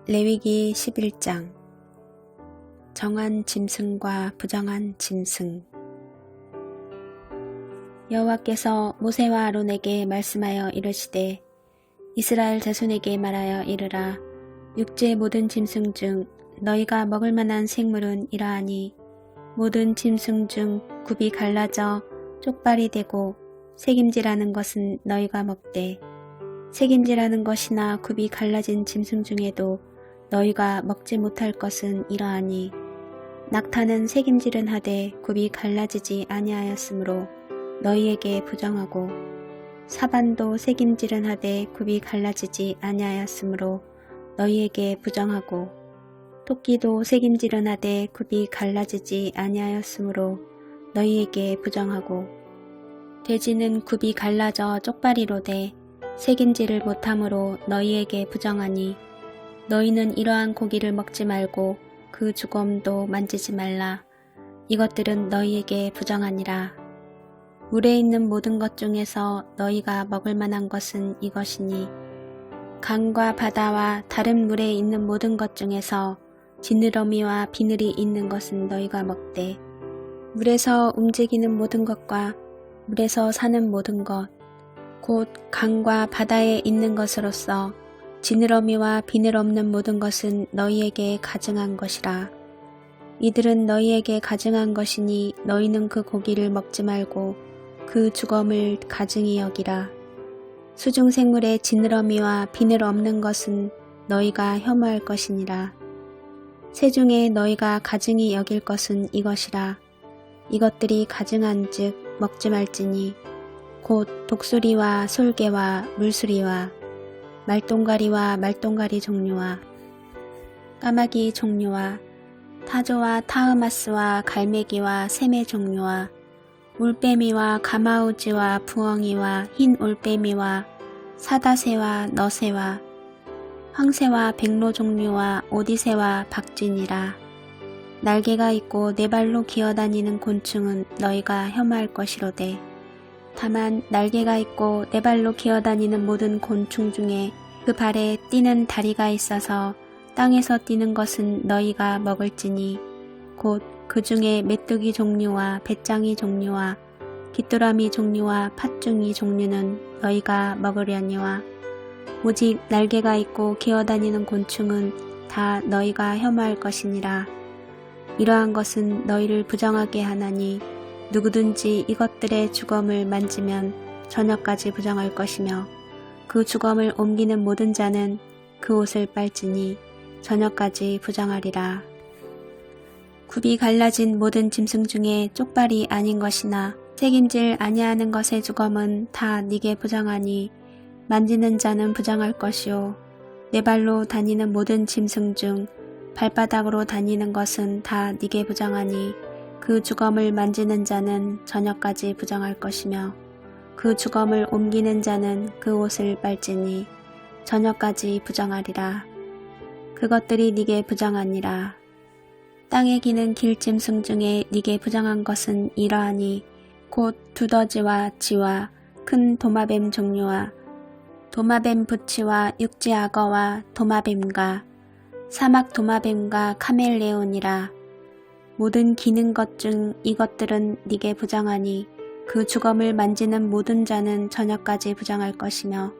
레위기 11장 정한 짐승과 부정한 짐승. 여호와께서 모세와 아론에게 말씀하여 이르시되 이스라엘 자손에게 말하여 이르라. 육지의 모든 짐승 중 너희가 먹을 만한 생물은 이러하니 모든 짐승 중 굽이 갈라져 쪽발이 되고 새김질하는 것은 너희가 먹되 새김질하는 것이나 굽이 갈라진 짐승 중에도 너희가 먹지 못할 것은 이러하니 낙타는 새김질은 하되 굽이 갈라지지 아니하였으므로 너희에게 부정하고 사반도 새김질은 하되 굽이 갈라지지 아니하였으므로 너희에게 부정하고 토끼도 새김질은 하되 굽이 갈라지지 아니하였으므로 너희에게 부정하고 돼지는 굽이 갈라져 쪽발이로 돼 새김질을 못함으로 너희에게 부정하니 너희는 이러한 고기를 먹지 말고 그 주검도 만지지 말라. 이것들은 너희에게 부정하니라. 물에 있는 모든 것 중에서 너희가 먹을 만한 것은 이것이니 강과 바다와 다른 물에 있는 모든 것 중에서 지느러미와 비늘이 있는 것은 너희가 먹되 물에서 움직이는 모든 것과 물에서 사는 모든 것 곧 강과 바다에 있는 것으로서 지느러미와 비늘 없는 모든 것은 너희에게 가증한 것이라. 이들은 너희에게 가증한 것이니 너희는 그 고기를 먹지 말고 그 주검을 가증히 여기라. 수중생물의 지느러미와 비늘 없는 것은 너희가 혐오할 것이니라. 새 중에 너희가 가증히 여길 것은 이것이라. 이것들이 가증한 즉 먹지 말지니 곧 독수리와 솔개와 물수리와 말똥가리와 말똥가리 종류와 까마귀 종류와 타조와 타흐마스와 갈매기와 새매 종류와 올빼미와 가마우지와 부엉이와 흰 올빼미와 사다새와 너새와 황새와 백로 종류와 오디새와 박쥐니라. 날개가 있고 네 발로 기어다니는 곤충은 너희가 혐오할 것이로되 다만 날개가 있고 네 발로 기어다니는 모든 곤충 중에 그 발에 뛰는 다리가 있어서 땅에서 뛰는 것은 너희가 먹을지니 곧 그 중에 메뚜기 종류와 배짱이 종류와 귀뚜라미 종류와 팥중이 종류는 너희가 먹으려니와 오직 날개가 있고 기어다니는 곤충은 다 너희가 혐오할 것이니라. 이러한 것은 너희를 부정하게 하나니 누구든지 이것들의 주검을 만지면 저녁까지 부정할 것이며 그 주검을 옮기는 모든 자는 그 옷을 빨지니 저녁까지 부정하리라. 굽이 갈라진 모든 짐승 중에 쪽발이 아닌 것이나 새김질 아니하는 것의 주검은 다 네게 부정하니 만지는 자는 부정할 것이요 네 발로 다니는 모든 짐승 중 발바닥으로 다니는 것은 다 네게 부정하니 그 주검을 만지는 자는 저녁까지 부정할 것이며 그 주검을 옮기는 자는 그 옷을 빨지니 저녁까지 부정하리라. 그것들이 네게 부정하니라. 땅에 기는 길짐승 중에 네게 부정한 것은 이러하니 곧 두더지와 쥐와 큰 도마뱀 종류와 도마뱀 부치와 육지 악어와 도마뱀과 사막 도마뱀과 카멜레온이라. 모든 기는 것 중 이것들은 네게 부정하니 그 주검을 만지는 모든 자는 저녁까지 부정할 것이며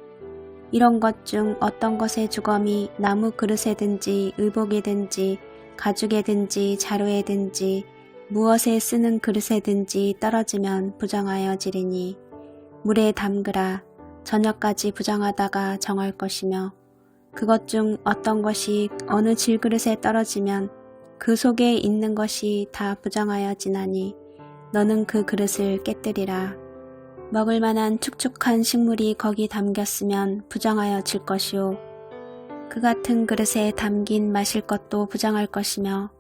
이런 것 중 어떤 것의 주검이 나무 그릇에든지 의복에든지 가죽에든지 자루에든지 무엇에 쓰는 그릇에든지 떨어지면 부정하여지리니 물에 담그라. 저녁까지 부정하다가 정할 것이며 그것 중 어떤 것이 어느 질그릇에 떨어지면 그 속에 있는 것이 다 부정하여지나니 너는 그 그릇을 깨뜨리라. 먹을 만한 축축한 식물이 거기 담겼으면 부정하여질 것이요 그 같은 그릇에 담긴 마실 것도 부정할 것이며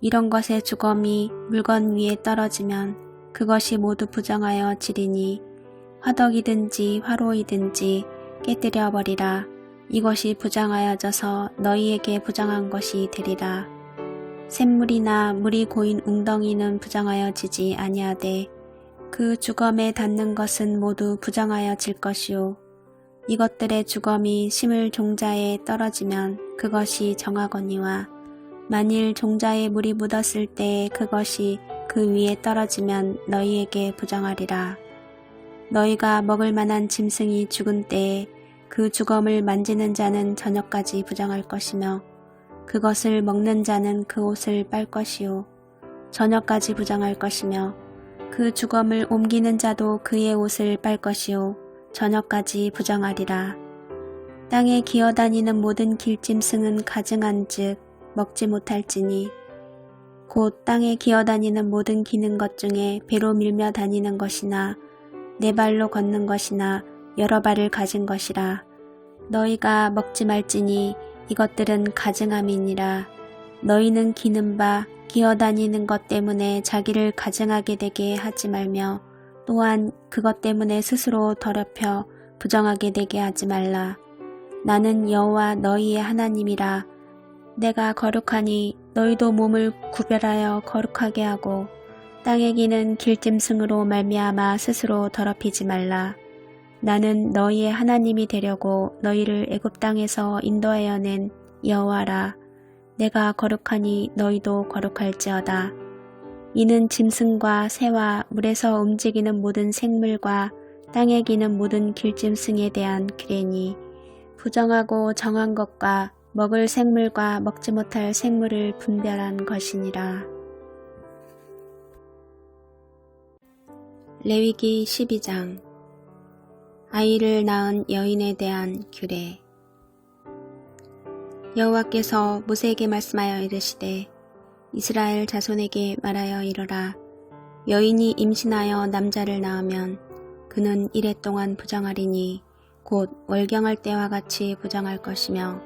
이런 것의 주검이 물건 위에 떨어지면 그것이 모두 부정하여지리니 화덕이든지 화로이든지 깨뜨려 버리라. 이것이 부정하여져서 너희에게 부정한 것이 되리라. 샘물이나 물이 고인 웅덩이는 부정하여지지 아니하되 그 주검에 닿는 것은 모두 부정하여질 것이요 이것들의 주검이 심을 종자에 떨어지면 그것이 정하거니와 만일 종자에 물이 묻었을 때에 그것이 그 위에 떨어지면 너희에게 부정하리라. 너희가 먹을 만한 짐승이 죽은 때에 그 주검을 만지는 자는 저녁까지 부정할 것이며 그것을 먹는 자는 그 옷을 빨 것이요 저녁까지 부정할 것이며 그 주검을 옮기는 자도 그의 옷을 빨 것이요 저녁까지 부정하리라. 땅에 기어다니는 모든 길짐승은 가증한즉 먹지 못할지니 곧 땅에 기어다니는 모든 기는 것 중에 배로 밀며 다니는 것이나 네 발로 걷는 것이나 여러 발을 가진 것이라. 너희가 먹지 말지니 이것들은 가증함이니라. 너희는 기는 바 기어다니는 것 때문에 자기를 가증하게 되게 하지 말며 또한 그것 때문에 스스로 더럽혀 부정하게 되게 하지 말라. 나는 여호와 너희의 하나님이라. 내가 거룩하니 너희도 몸을 구별하여 거룩하게 하고 땅에 기는 길짐승으로 말미암아 스스로 더럽히지 말라. 나는 너희의 하나님이 되려고 너희를 애굽 땅에서 인도하여 낸 여호와라. 내가 거룩하니 너희도 거룩할지어다. 이는 짐승과 새와 물에서 움직이는 모든 생물과 땅에 기는 모든 길짐승에 대한 규례니 부정하고 정한 것과 먹을 생물과 먹지 못할 생물을 분별한 것이니라. 레위기 12장 아이를 낳은 여인에 대한 규례. 여호와께서 모세에게 말씀하여 이르시되 이스라엘 자손에게 말하여 이르라. 여인이 임신하여 남자를 낳으면 그는 이레 동안 부정하리니 곧 월경할 때와 같이 부정할 것이며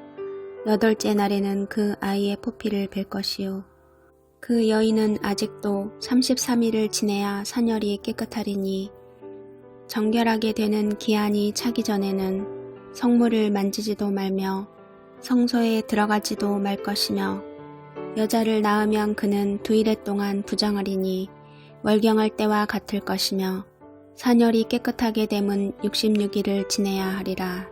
8째 날에는 그 아이의 포피를 벨 것이요 그 여인은 아직도 33일을 지내야 사녀리 깨끗하리니 정결하게 되는 기한이 차기 전에는 성물을 만지지도 말며 성소에 들어가지도 말 것이며 여자를 낳으면 그는 2일 동안 부정하리니 월경할 때와 같을 것이며 사녀리 깨끗하게 됨은 66일을 지내야 하리라.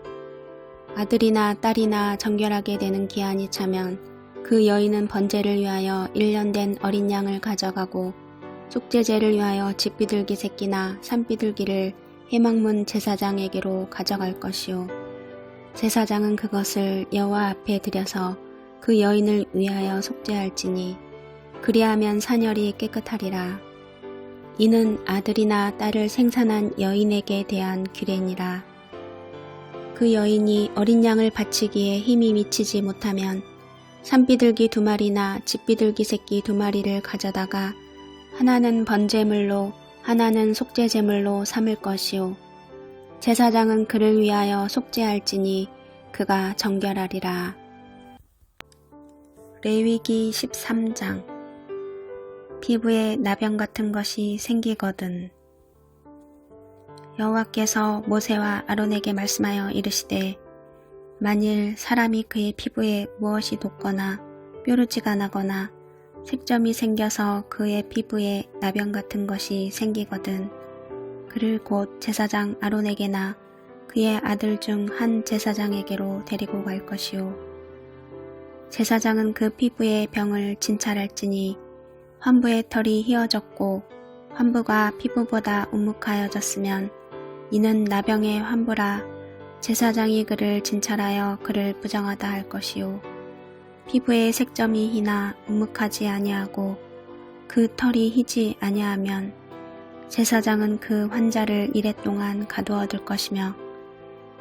아들이나 딸이나 정결하게 되는 기한이 차면 그 여인은 번제를 위하여 1년 된 어린 양을 가져가고 속죄제를 위하여 집비둘기 새끼나 산비둘기를 회막문 제사장에게로 가져갈 것이요 제사장은 그것을 여호와 앞에 드려서 그 여인을 위하여 속죄할지니 그리하면 사녀리 깨끗하리라. 이는 아들이나 딸을 생산한 여인에게 대한 규례니라. 그 여인이 어린 양을 바치기에 힘이 미치지 못하면 산비둘기 2마리나 집비둘기 새끼 2마리를 가져다가 하나는 번제물로 하나는 속죄제물로 삼을 것이요 제사장은 그를 위하여 속죄할지니 그가 정결하리라. 레위기 13장 피부에 나병 같은 것이 생기거든 여호와께서 모세와 아론에게 말씀하여 이르시되 만일 사람이 그의 피부에 무엇이 돋거나 뾰루지가 나거나 색점이 생겨서 그의 피부에 나병 같은 것이 생기거든 그를 곧 제사장 아론에게나 그의 아들 중 한 제사장에게로 데리고 갈 것이요 제사장은 그 피부의 병을 진찰할지니 환부의 털이 휘어졌고 환부가 피부보다 우묵하여졌으면 이는 나병의 환부라 제사장이 그를 진찰하여 그를 부정하다 할 것이요 피부의 색점이 희나 우묵하지 아니하고 그 털이 희지 아니하면 제사장은 그 환자를 이레 동안 가두어 둘 것이며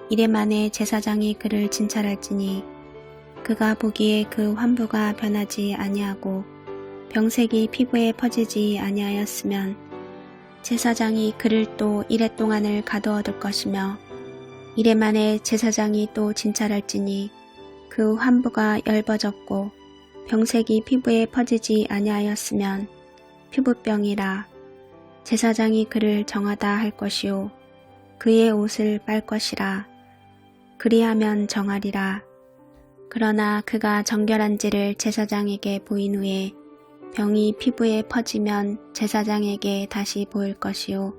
이레 만에 제사장이 그를 진찰할지니 그가 보기에 그 환부가 변하지 아니하고 병색이 피부에 퍼지지 아니하였으면 제사장이 그를 또 이레 동안을 가두어 둘 것이며 이레 만에 제사장이 또 진찰할지니 그 환부가 엷어졌고 병색이 피부에 퍼지지 아니하였으면 피부병이라 제사장이 그를 정하다 할 것이요 그의 옷을 빨 것이라 그리하면 정하리라. 그러나 그가 정결한지를 제사장에게 보인 후에 병이 피부에 퍼지면 제사장에게 다시 보일 것이요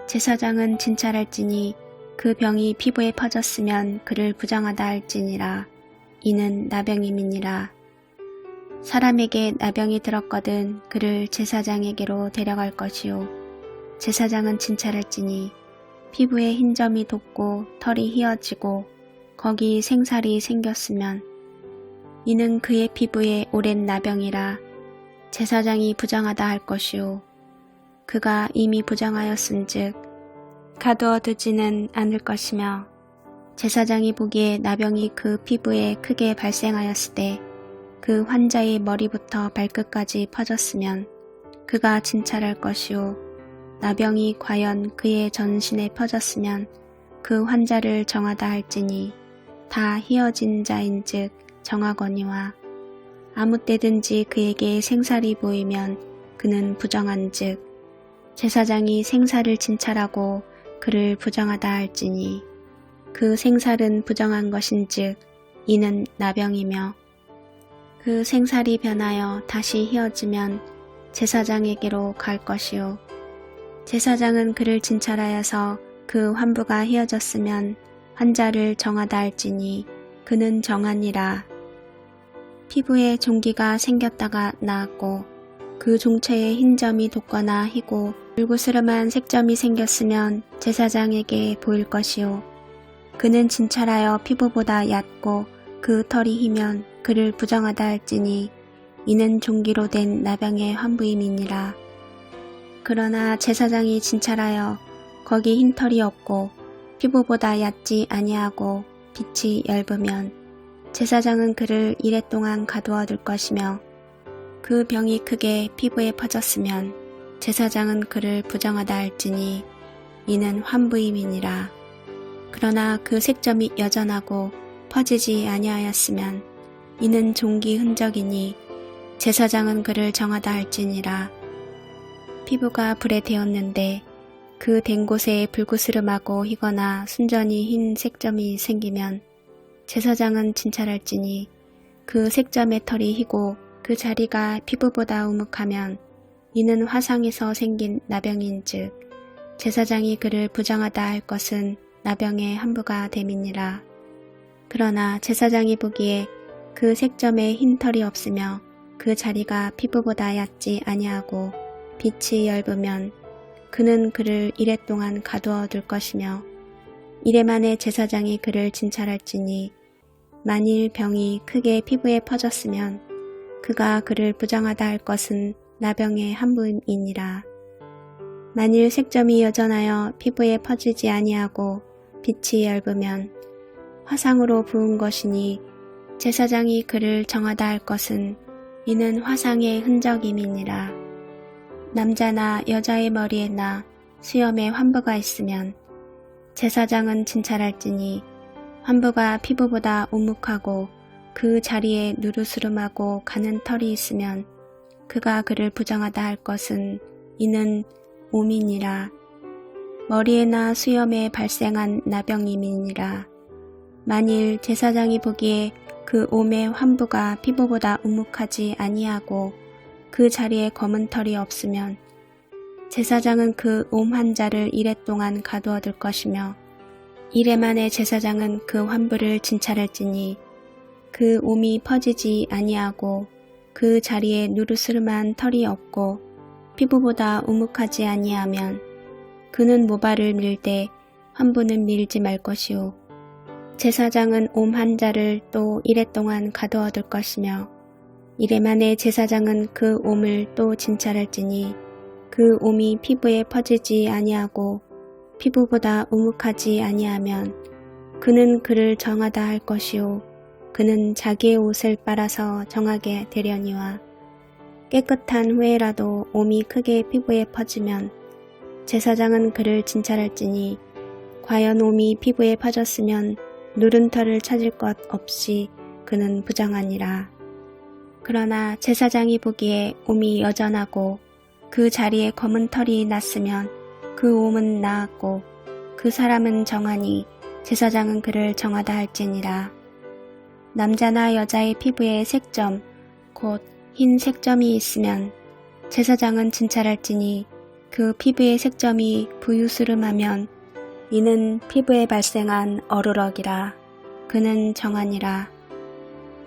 제사장은 진찰할지니 그 병이 피부에 퍼졌으면 그를 부정하다 할지니라. 이는 나병임이니라. 사람에게 나병이 들었거든 그를 제사장에게로 데려갈 것이요. 제사장은 진찰할지니 피부에 흰점이 돋고 털이 휘어지고 거기 생살이 생겼으면 이는 그의 피부에 오랜 나병이라 제사장이 부정하다 할 것이요. 그가 이미 부정하였은즉 가두어 두지는 않을 것이며 제사장이 보기에 나병이 그 피부에 크게 발생하였을 때 그 환자의 머리부터 발끝까지 퍼졌으면 그가 진찰할 것이요. 나병이 과연 그의 전신에 퍼졌으면 그 환자를 정하다 할지니 다 휘어진 자인즉 정하거니와 아무 때든지 그에게 생살이 보이면 그는 부정한즉 제사장이 생살을 진찰하고 그를 부정하다 할지니 그 생살은 부정한 것인즉 이는 나병이며 그 생살이 변하여 다시 휘어지면 제사장에게로 갈 것이요. 제사장은 그를 진찰하여서 그 환부가 휘어졌으면 환자를 정하다 할지니 그는 정하니라. 피부에 종기가 생겼다가 나았고 그 종처에 흰 점이 돋거나 희고 불구스름한 색점이 생겼으면 제사장에게 보일 것이요. 그는 진찰하여 피부보다 얕고 그 털이 희면 그를 부정하다 할지니 이는 종기로 된 나병의 환부임이니라. 그러나 제사장이 진찰하여 거기 흰 털이 없고 피부보다 얕지 아니하고 빛이 엷으면 제사장은 그를 이랫동안 가두어 둘 것이며 그 병이 크게 피부에 퍼졌으면 제사장은 그를 부정하다 할지니 이는 환부임이니라. 그러나 그 색점이 여전하고 퍼지지 아니하였으면 이는 종기 흔적이니 제사장은 그를 정하다 할지니라. 피부가 불에 데었는데 그 댄 곳에 불구스름하고 희거나 순전히 흰 색점이 생기면 제사장은 진찰할지니 그 색점의 털이 희고 그 자리가 피부보다 우묵하면 이는 화상에서 생긴 나병인즉 제사장이 그를 부정하다 할 것은 나병의 환부가 됨이니라. 그러나 제사장이 보기에 그 색점에 흰 털이 없으며 그 자리가 피부보다 얕지 아니하고 빛이 엷으면 그는 그를 이랫동안 가두어 둘 것이며 이래 만에 제사장이 그를 진찰할지니 만일 병이 크게 피부에 퍼졌으면 그가 그를 부정하다 할 것은 나병의 환부임이니라. 만일 색점이 여전하여 피부에 퍼지지 아니하고 빛이 엷으면 화상으로 부은 것이니 제사장이 그를 정하다 할 것은 이는 화상의 흔적임이니라. 남자나 여자의 머리에나 수염에 환부가 있으면 제사장은 진찰할지니 환부가 피부보다 우묵하고 그 자리에 누르스름하고 가는 털이 있으면 그가 그를 부정하다 할 것은 이는 옴이니라. 머리에나 수염에 발생한 나병임이니라. 만일 제사장이 보기에 그 옴의 환부가 피부보다 우묵하지 아니하고 그 자리에 검은 털이 없으면 제사장은 그 옴 환자를 이랫동안 가두어 둘 것이며 이래 만에 제사장은 그 환부를 진찰할지니 그 옴이 퍼지지 아니하고 그 자리에 누르스름한 털이 없고 피부보다 우묵하지 아니하면 그는 모발을 밀되 환부는 밀지 말 것이요. 제사장은 옴 환자를 또 이랫동안 가두어 둘 것이며 이래 만에 제사장은 그 옴을 또 진찰할지니 그 옴이 피부에 퍼지지 아니하고 피부보다 우묵하지 아니하면 그는 그를 정하다 할 것이요. 그는 자기의 옷을 빨아서 정하게 되려니와 깨끗한 후에라도 옴이 크게 피부에 퍼지면 제사장은 그를 진찰할지니 과연 옴이 피부에 퍼졌으면 누른 털을 찾을 것 없이 그는 부정하니라. 그러나 제사장이 보기에 옴이 여전하고 그 자리에 검은 털이 났으면 그 옴은 나았고 그 사람은 정하니 제사장은 그를 정하다 할지니라. 남자나 여자의 피부에 색점 곧 흰 색점이 있으면 제사장은 진찰할지니 그 피부의 색점이 부유스름하면 이는 피부에 발생한 어루럭이라. 그는 정하니라.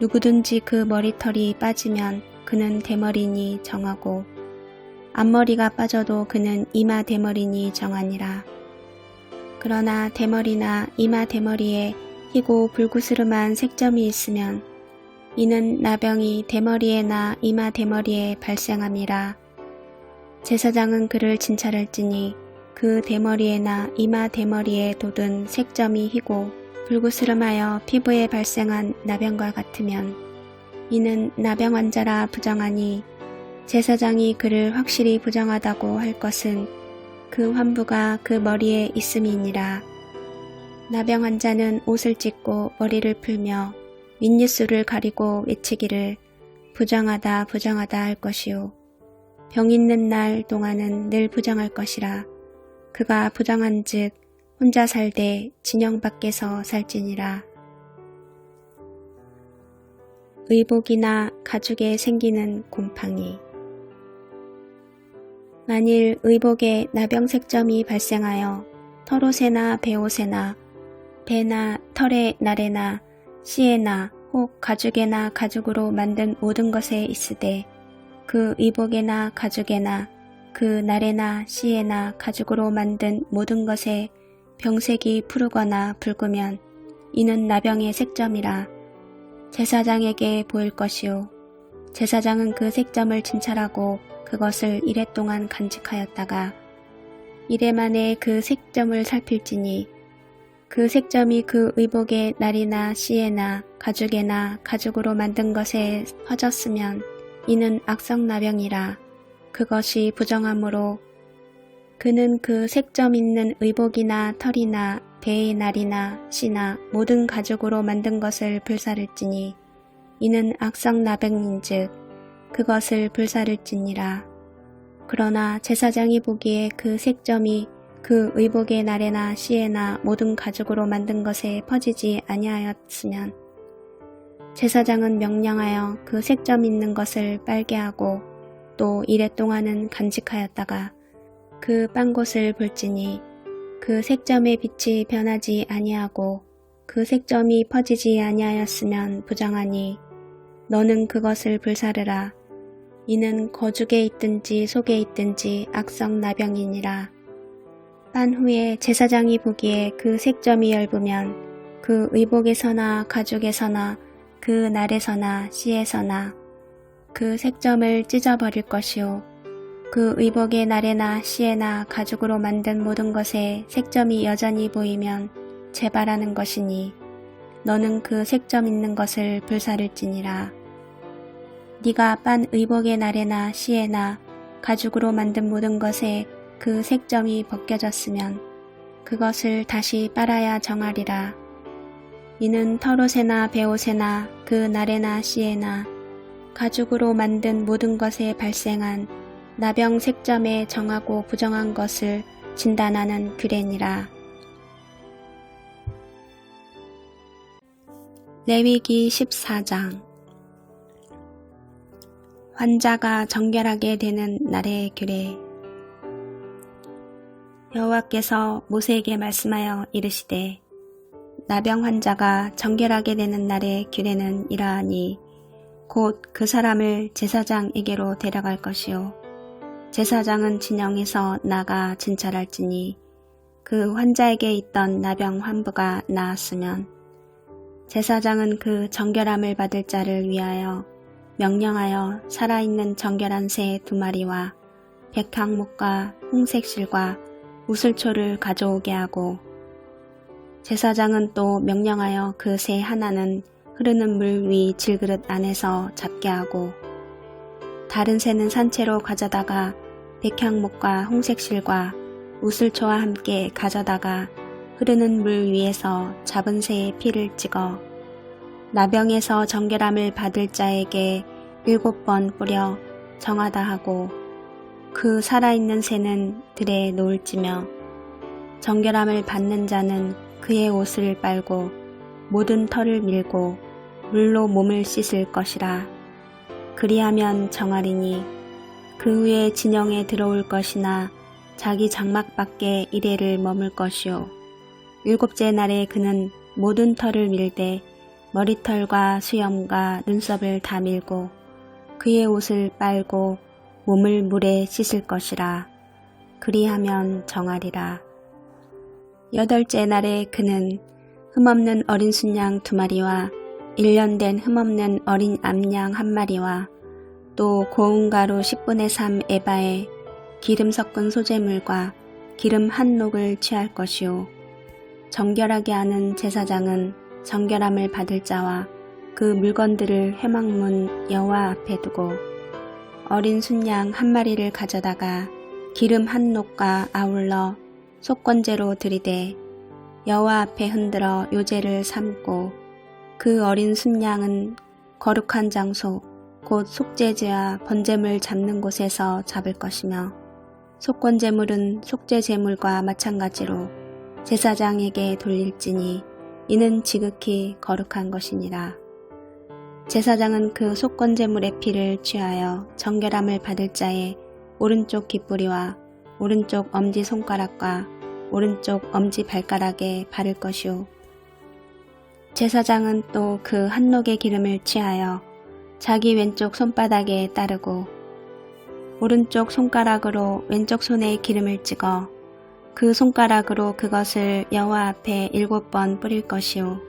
누구든지 그 머리털이 빠지면 그는 대머리니 정하고 앞머리가 빠져도 그는 이마 대머리니 정하니라. 그러나 대머리나 이마 대머리에 희고 불구스름한 색점이 있으면 이는 나병이 대머리에나 이마 대머리에 발생함이라. 제사장은 그를 진찰할지니 그 대머리에나 이마 대머리에 돋은 색점이 희고 불구스름하여 피부에 발생한 나병과 같으면 이는 나병 환자라 부정하니 제사장이 그를 확실히 부정하다고 할 것은 그 환부가 그 머리에 있음이니라. 나병 환자는 옷을 찢고 머리를 풀며 민니수를 가리고 외치기를 부정하다 부정하다 할 것이요 병 있는 날 동안은 늘 부정할 것이라. 그가 부정한즉 혼자 살되 진영 밖에서 살지니라. 의복이나 가죽에 생기는 곰팡이. 만일 의복에 나병색점이 발생하여 털옷에나 배옷에나 배나 털의 날에나 씨에나 혹 가죽에나 가죽으로 만든 모든 것에 있으되 그 의복에나 가죽에나 그 날에나 씨에나 가죽으로 만든 모든 것에 병색이 푸르거나 붉으면 이는 나병의 색점이라. 제사장에게 보일 것이요 제사장은 그 색점을 진찰하고 그것을 이래 동안 간직하였다가 이래 만에 그 색점을 살필지니 그 색점이 그 의복의 날이나 씨에나 가죽에나 가죽으로 만든 것에 퍼졌으면 이는 악성나병이라. 그것이 부정하므로 그는 그 색점 있는 의복이나 털이나 배의 날이나 씨나 모든 가죽으로 만든 것을 불사를지니 이는 악성나병인즉 그것을 불사를지니라. 그러나 제사장이 보기에 그 색점이 그 의복의 날에나 씨에나 모든 가죽으로 만든 것에 퍼지지 아니하였으면 제사장은 명령하여 그 색점 있는 것을 빨게 하고 또 이래 동안은 간직하였다가 그 빤 곳을 볼지니 그 색점의 빛이 변하지 아니하고 그 색점이 퍼지지 아니하였으면 부정하니 너는 그것을 불사르라. 이는 거죽에 있든지 속에 있든지 악성나병이니라. 빤 후에 제사장이 보기에 그 색점이 엷으면 그 의복에서나 가죽에서나 그 날에서나 씨에서나 그 색점을 찢어버릴 것이요 그 의복의 날에나 씨에나 가죽으로 만든 모든 것에 색점이 여전히 보이면 재발하는 것이니 너는 그 색점 있는 것을 불사를지니라. 네가 빤 의복의 날에나 씨에나 가죽으로 만든 모든 것에 그 색점이 벗겨졌으면 그것을 다시 빨아야 정하리라. 이는 털옷에나 배옷에나 그 날에나 씨에나 가죽으로 만든 모든 것에 발생한 나병 색점에 정하고 부정한 것을 진단하는 규례니라. 레위기 14장. 환자가 정결하게 되는 날의 규례. 여호와께서 모세에게 말씀하여 이르시되 나병 환자가 정결하게 되는 날의 규례는 이러하니 곧 그 사람을 제사장에게로 데려갈 것이요 제사장은 진영에서 나가 진찰할지니 그 환자에게 있던 나병 환부가 나았으면 제사장은 그 정결함을 받을 자를 위하여 명령하여 살아있는 정결한 새 2마리와 백향목과 홍색실과 우슬초를 가져오게 하고 제사장은 또 명령하여 그 새 하나는 흐르는 물 위 질그릇 안에서 잡게 하고 다른 새는 산채로 가져다가 백향목과 홍색실과 우슬초와 함께 가져다가 흐르는 물 위에서 잡은 새의 피를 찍어 나병에서 정결함을 받을 자에게 7번 뿌려 정하다 하고 그 살아있는 새는 들에 놓을지며 정결함을 받는 자는 그의 옷을 빨고 모든 털을 밀고 물로 몸을 씻을 것이라. 그리하면 정하리니 그 후에 진영에 들어올 것이나 자기 장막 밖에 이래를 머물 것이요 일곱째 날에 그는 모든 털을 밀되 머리털과 수염과 눈썹을 다 밀고 그의 옷을 빨고 몸을 물에 씻을 것이라. 그리하면 정하리라. 여덟째 날에 그는 흠없는 어린 순양 2마리와 1년 된 흠없는 어린 암양 1마리와 또 고운 가루 10분의 3 에바에 기름 섞은 소재물과 기름 1녹을 취할 것이요. 정결하게 하는 제사장은 정결함을 받을 자와 그 물건들을 회막문 여호와 앞에 두고 어린 순양 1마리를 가져다가 기름 1녹과 아울러 속건제로 드리되 여호와 앞에 흔들어 요제를 삼고 그 어린 순양은 거룩한 장소 곧 속죄제와 번제물 잡는 곳에서 잡을 것이며 속건제물은 속죄제물과 마찬가지로 제사장에게 돌릴지니 이는 지극히 거룩한 것이니라. 제사장은 그 속건제물의 피를 취하여 정결함을 받을 자의 오른쪽 깃뿌리와 오른쪽 엄지손가락과 오른쪽 엄지발가락에 바를 것이요. 제사장은 또 그 한녹의 기름을 취하여 자기 왼쪽 손바닥에 따르고 오른쪽 손가락으로 왼쪽 손에 기름을 찍어 그 손가락으로 그것을 여호와 앞에 7번 뿌릴 것이요.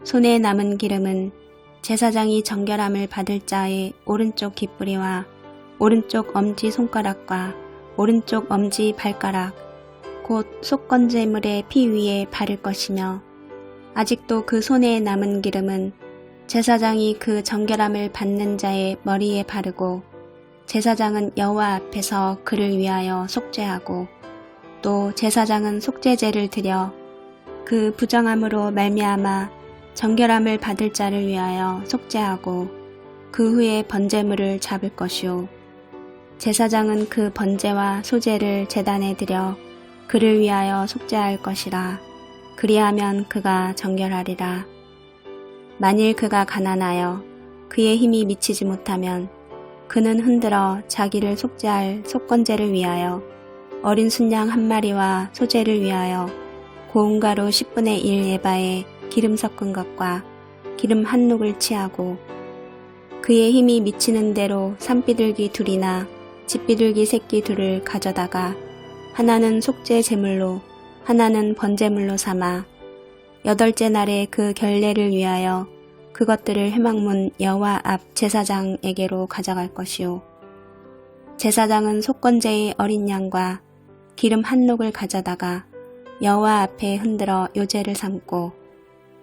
손에 남은 기름은 제사장이 정결함을 받을 자의 오른쪽 깃뿌리와 오른쪽 엄지손가락과 오른쪽 엄지발가락 곧 속건제물의 피 위에 바를 것이며 아직도 그 손에 남은 기름은 제사장이 그 정결함을 받는 자의 머리에 바르고 제사장은 여호와 앞에서 그를 위하여 속죄하고 또 제사장은 속죄제를 드려 그 부정함으로 말미암아 정결함을 받을 자를 위하여 속죄하고 그 후에 번제물을 잡을 것이요. 제사장은 그 번제와 소제를 제단에 드려 그를 위하여 속죄할 것이라. 그리하면 그가 정결하리라. 만일 그가 가난하여 그의 힘이 미치지 못하면 그는 흔들어 자기를 속죄할 속건제를 위하여 어린 순양 1마리와 소제를 위하여 고운 가루 10분의 1 에바에 기름 섞은 것과 기름 1녹을 취하고 그의 힘이 미치는 대로 산비둘기 2이나 집비둘기 새끼 2을 가져다가 하나는 속죄 제물로 하나는 번제물로 삼아 여덟째 날에 그 결례를 위하여 그것들을 회막문 여호와 앞 제사장에게로 가져갈 것이요. 제사장은 속건제의 어린 양과 기름 1녹을 가져다가 여호와 앞에 흔들어 요제를 삼고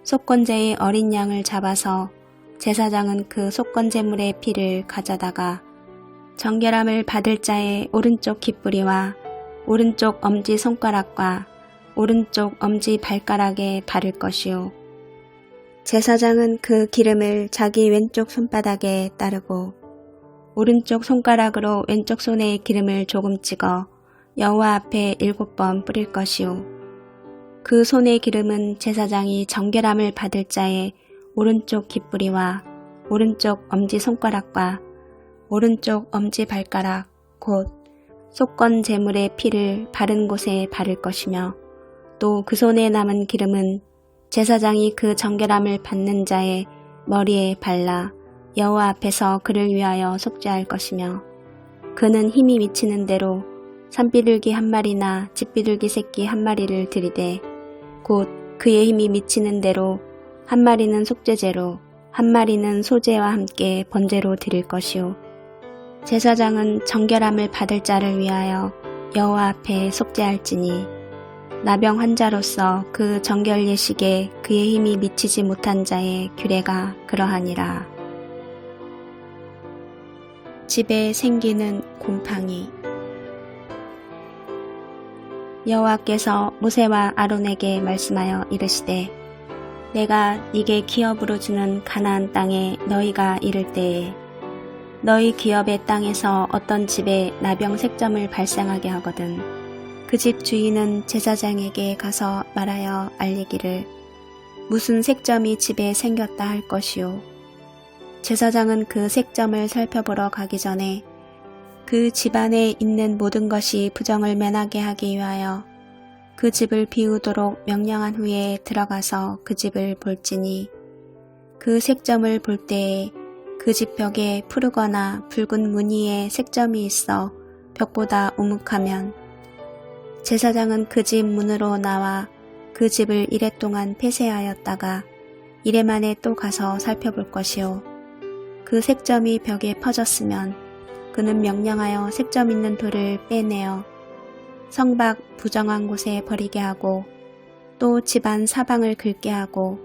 속건제의 어린 양을 잡아서 제사장은 그 속건제물의 피를 가져다가 정결함을 받을 자의 오른쪽 깃뿌리와 오른쪽 엄지손가락과 오른쪽 엄지발가락에 바를 것이요. 제사장은 그 기름을 자기 왼쪽 손바닥에 따르고 오른쪽 손가락으로 왼쪽 손에 기름을 조금 찍어 여호와 앞에 7번 뿌릴 것이요. 그 손의 기름은 제사장이 정결함을 받을 자의 오른쪽 깃뿌리와 오른쪽 엄지손가락과 오른쪽 엄지발가락 곧 속건 제물의 피를 바른 곳에 바를 것이며 또 그 손에 남은 기름은 제사장이 그 정결함을 받는 자의 머리에 발라 여호와 앞에서 그를 위하여 속죄할 것이며 그는 힘이 미치는 대로 산비둘기 1마리나 집비둘기 새끼 1마리를 드리되 곧 그의 힘이 미치는 대로 1마리는 속죄제로 1마리는 소제와 함께 번제로 드릴 것이요. 제사장은 정결함을 받을 자를 위하여 여호와 앞에 속죄할지니 나병 환자로서 그 정결 예식에 그의 힘이 미치지 못한 자의 규례가 그러하니라. 집에 생기는 곰팡이. 여호와께서 모세와 아론에게 말씀하여 이르시되 내가 네게 기업으로 주는 가나안 땅에 너희가 이를 때에 너희 기업의 땅에서 어떤 집에 나병 색점을 발생하게 하거든 그 집 주인은 제사장에게 가서 말하여 알리기를 무슨 색점이 집에 생겼다 할 것이요. 제사장은 그 색점을 살펴보러 가기 전에 그 집안에 있는 모든 것이 부정을 면하게 하기 위하여 그 집을 비우도록 명령한 후에 들어가서 그 집을 볼지니 그 색점을 볼 때에 그 집 벽에 푸르거나 붉은 무늬의 색점이 있어 벽보다 우묵하면 제사장은 그 집 문으로 나와 그 집을 이래 동안 폐쇄하였다가 이래 만에 또 가서 살펴볼 것이요. 그 색점이 벽에 퍼졌으면 그는 명령하여 색점 있는 돌을 빼내어 성밖 부정한 곳에 버리게 하고 또 집안 사방을 긁게 하고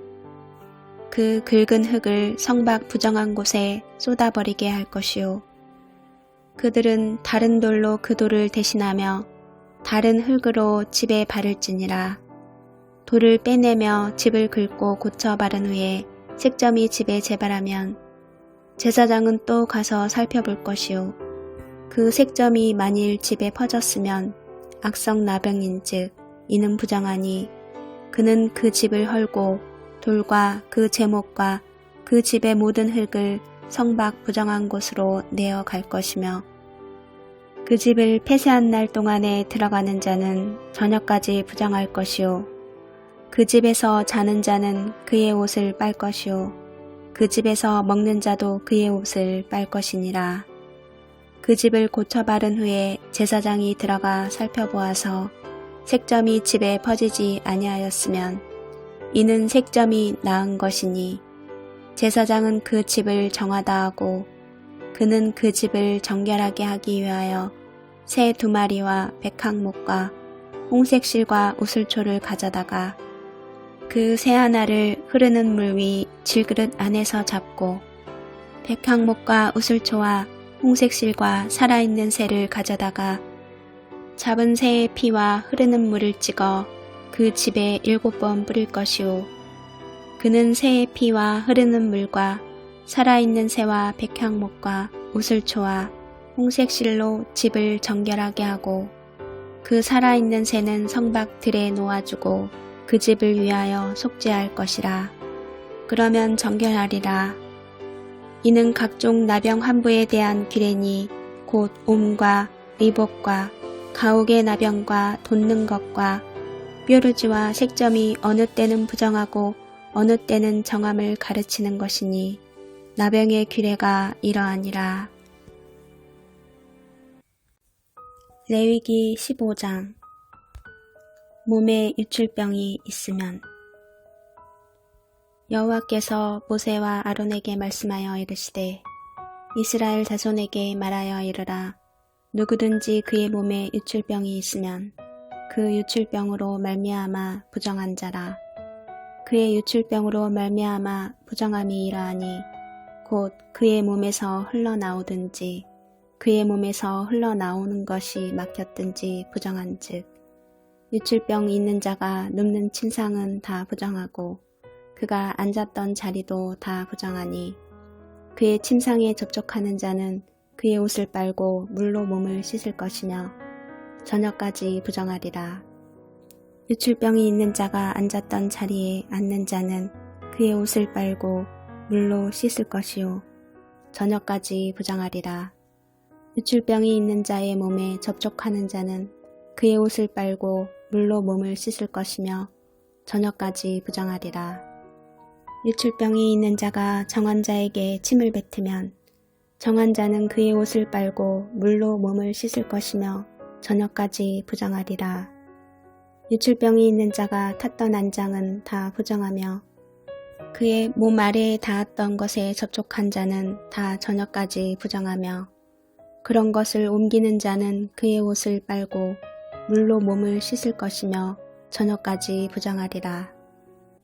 그 긁은 흙을 성밖 부정한 곳에 쏟아버리게 할 것이요. 그들은 다른 돌로 그 돌을 대신하며 다른 흙으로 집에 바를지니라. 돌을 빼내며 집을 긁고 고쳐 바른 후에 색점이 집에 재발하면 제사장은 또 가서 살펴볼 것이요. 그 색점이 만일 집에 퍼졌으면 악성 나병인즉 이는 부정하니 그는 그 집을 헐고 돌과 그 제목과 그 집의 모든 흙을 성밖 부정한 곳으로 내어 갈 것이며 그 집을 폐쇄한 날 동안에 들어가는 자는 저녁까지 부정할 것이요. 그 집에서 자는 자는 그의 옷을 빨 것이요. 그 집에서 먹는 자도 그의 옷을 빨 것이니라. 그 집을 고쳐 바른 후에 제사장이 들어가 살펴보아서 색점이 집에 퍼지지 아니하였으면 이는 색점이 나은 것이니 제사장은 그 집을 정하다 하고 그는 그 집을 정결하게 하기 위하여 새 2마리와 백항목과 홍색 실과 우슬초를 가져다가 그 새 하나를 흐르는 물 위 질그릇 안에서 잡고 백항목과 우슬초와 홍색 실과 살아있는 새를 가져다가 잡은 새의 피와 흐르는 물을 찍어 그 집에 7번 뿌릴 것이요. 그는 새의 피와 흐르는 물과 살아있는 새와 백향목과 우슬초와 홍색 실로 집을 정결하게 하고 그 살아있는 새는 성밖 들에 놓아주고 그 집을 위하여 속죄할 것이라. 그러면 정결하리라. 이는 각종 나병 환부에 대한 규례니 곧 옴과 의복과 가옥의 나병과 돋는 것과 뾰루지와 색점이 어느 때는 부정하고 어느 때는 정함을 가르치는 것이니 나병의 규례가 이러하니라. 레위기 15장 몸에 유출병이 있으면 여호와께서 모세와 아론에게 말씀하여 이르시되 이스라엘 자손에게 말하여 이르라. 누구든지 그의 몸에 유출병이 있으면 그 유출병으로 말미암아 부정한 자라. 그의 유출병으로 말미암아 부정함이 이러하니 곧 그의 몸에서 흘러나오든지 그의 몸에서 흘러나오는 것이 막혔든지 부정한즉 유출병이 있는 자가 눕는 침상은 다 부정하고 그가 앉았던 자리도 다 부정하니 그의 침상에 접촉하는 자는 그의 옷을 빨고 물로 몸을 씻을 것이며 저녁까지 부정하리라. 유출병이 있는 자가 앉았던 자리에 앉는 자는 그의 옷을 빨고 물로 씻을 것이요 저녁까지 부정하리라. 유출병이 있는 자의 몸에 접촉하는 자는 그의 옷을 빨고 물로 몸을 씻을 것이며 저녁까지 부정하리라. 유출병이 있는 자가 정한 자에게 침을 뱉으면 정한 자는 그의 옷을 빨고 물로 몸을 씻을 것이며 저녁까지 부정하리라. 유출병이 있는 자가 탔던 안장은 다 부정하며 그의 몸 아래에 닿았던 것에 접촉한 자는 다 저녁까지 부정하며 그런 것을 옮기는 자는 그의 옷을 빨고 물로 몸을 씻을 것이며 저녁까지 부정하리라.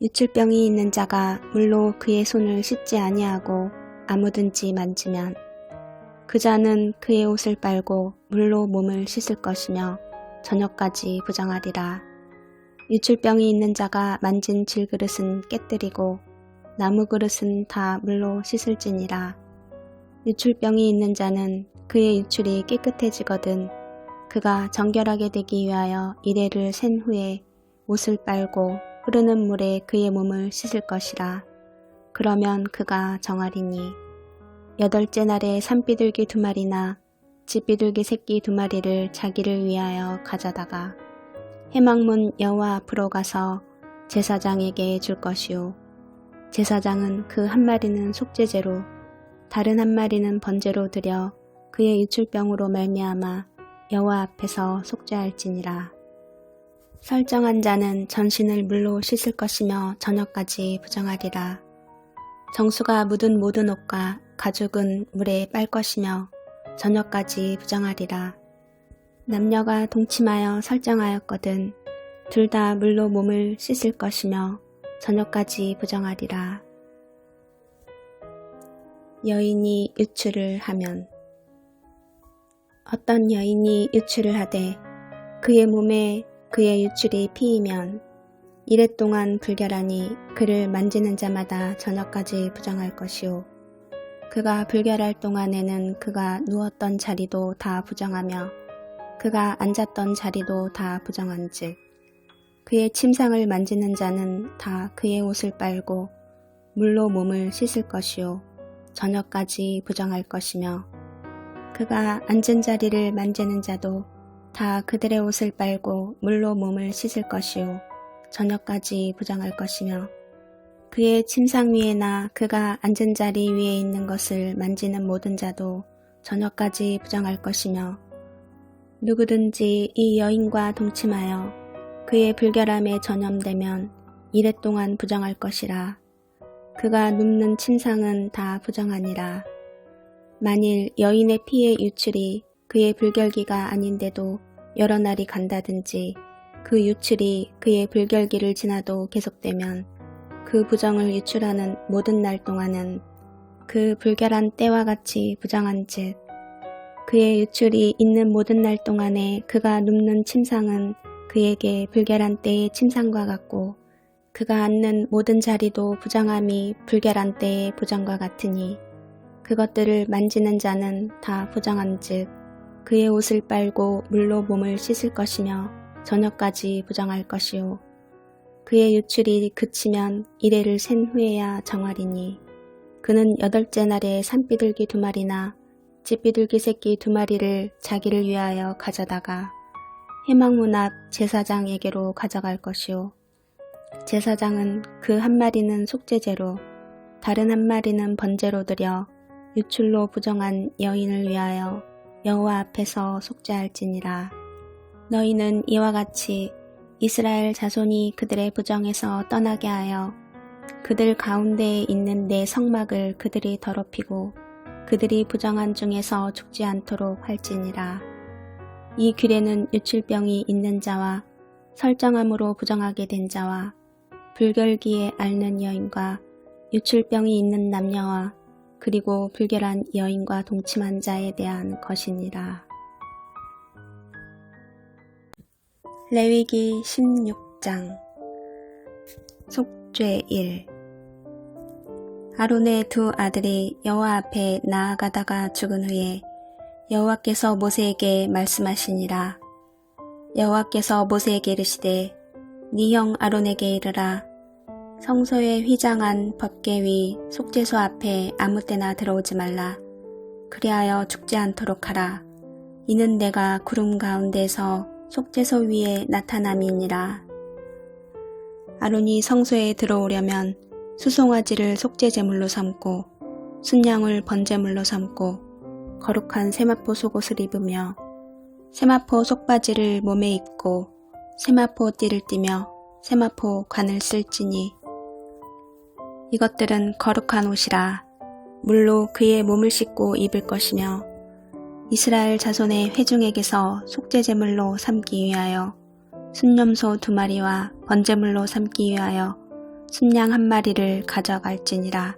유출병이 있는 자가 물로 그의 손을 씻지 아니하고 아무든지 만지면 그 자는 그의 옷을 빨고 물로 몸을 씻을 것이며 저녁까지 부정하리라. 유출병이 있는 자가 만진 질그릇은 깨뜨리고 나무 그릇은 다 물로 씻을지니라. 유출병이 있는 자는 그의 유출이 깨끗해지거든 그가 정결하게 되기 위하여 이레를 센 후에 옷을 빨고 흐르는 물에 그의 몸을 씻을 것이라. 그러면 그가 정하리니 8째 날에 산비둘기 2마리나 집비둘기 새끼 2마리를 자기를 위하여 가져다가 회막문 여호와 앞으로 가서 제사장에게 줄 것이요 제사장은 그 한 마리는 속죄제로 다른 한 마리는 번제로 드려 그의 유출병으로 말미암아 여호와 앞에서 속죄할지니라. 설정한 자는 전신을 물로 씻을 것이며 저녁까지 부정하리라. 정수가 묻은 모든 옷과 가죽은 물에 빨 것이며 저녁까지 부정하리라. 남녀가 동침하여 설정하였거든 둘 다 물로 몸을 씻을 것이며 저녁까지 부정하리라. 여인이 유출을 하면 어떤 여인이 유출을 하되 그의 몸에 그의 유출이 피이면 이래 동안 불결하니 그를 만지는 자마다 저녁까지 부정할 것이요 그가 불결할 동안에는 그가 누웠던 자리도 다 부정하며 그가 앉았던 자리도 다 부정한즉 그의 침상을 만지는 자는 다 그의 옷을 빨고 물로 몸을 씻을 것이요 저녁까지 부정할 것이며 그가 앉은 자리를 만지는 자도 다 그들의 옷을 빨고 물로 몸을 씻을 것이요 저녁까지 부정할 것이며 그의 침상 위에나 그가 앉은 자리 위에 있는 것을 만지는 모든 자도 저녁까지 부정할 것이며 누구든지 이 여인과 동침하여 그의 불결함에 전염되면 이래 동안 부정할 것이라. 그가 눕는 침상은 다 부정하니라. 만일 여인의 피의 유출이 그의 불결기가 아닌데도 여러 날이 간다든지 그 유출이 그의 불결기를 지나도 계속되면 그 부정을 유출하는 모든 날 동안은 그 불결한 때와 같이 부정한즉 그의 유출이 있는 모든 날 동안에 그가 눕는 침상은 그에게 불결한 때의 침상과 같고 그가 앉는 모든 자리도 부정함이 불결한 때의 부정과 같으니 그것들을 만지는 자는 다 부정한즉 그의 옷을 빨고 물로 몸을 씻을 것이며 저녁까지 부정할 것이요 그의 유출이 그치면 이래를 센 후에야 정하리니 그는 8째 날에 산비둘기 2마리나 집비둘기 새끼 2마리를 자기를 위하여 가져다가 회막문 앞 제사장에게로 가져갈 것이요 제사장은 그 한 마리는 속죄제로 다른 한 마리는 번제로 드려 유출로 부정한 여인을 위하여 여호와 앞에서 속죄할지니라. 너희는 이와 같이 이스라엘 자손이 그들의 부정에서 떠나게 하여 그들 가운데에 있는 내 성막을 그들이 더럽히고 그들이 부정한 중에서 죽지 않도록 할지니라. 이 규례는 유출병이 있는 자와 설정함으로 부정하게 된 자와 불결기에 앓는 여인과 유출병이 있는 남녀와 그리고 불결한 여인과 동침한 자에 대한 것이니라. 레위기 16장 속죄일. 아론의 2 아들이 여호와 앞에 나아가다가 죽은 후에 여호와께서 모세에게 말씀하시니라. 여호와께서 모세에게 이르시되 네 형 아론에게 이르라. 성소에 휘장한 법궤 위 속죄소 앞에 아무 때나 들어오지 말라. 그리하여 죽지 않도록 하라. 이는 내가 구름 가운데서 속죄소 위에 나타남이니라. 아론이 성소에 들어오려면 수송아지를 속죄제물로 삼고 순양을 번제물로 삼고 거룩한 세마포 속옷을 입으며 세마포 속바지를 몸에 입고 세마포 띠를 띠며 세마포 관을 쓸지니 이것들은 거룩한 옷이라. 물로 그의 몸을 씻고 입을 것이며 이스라엘 자손의 회중에게서 속죄제물로 삼기 위하여 순염소 2마리와 번제물로 삼기 위하여 순양 1마리를 가져갈지니라.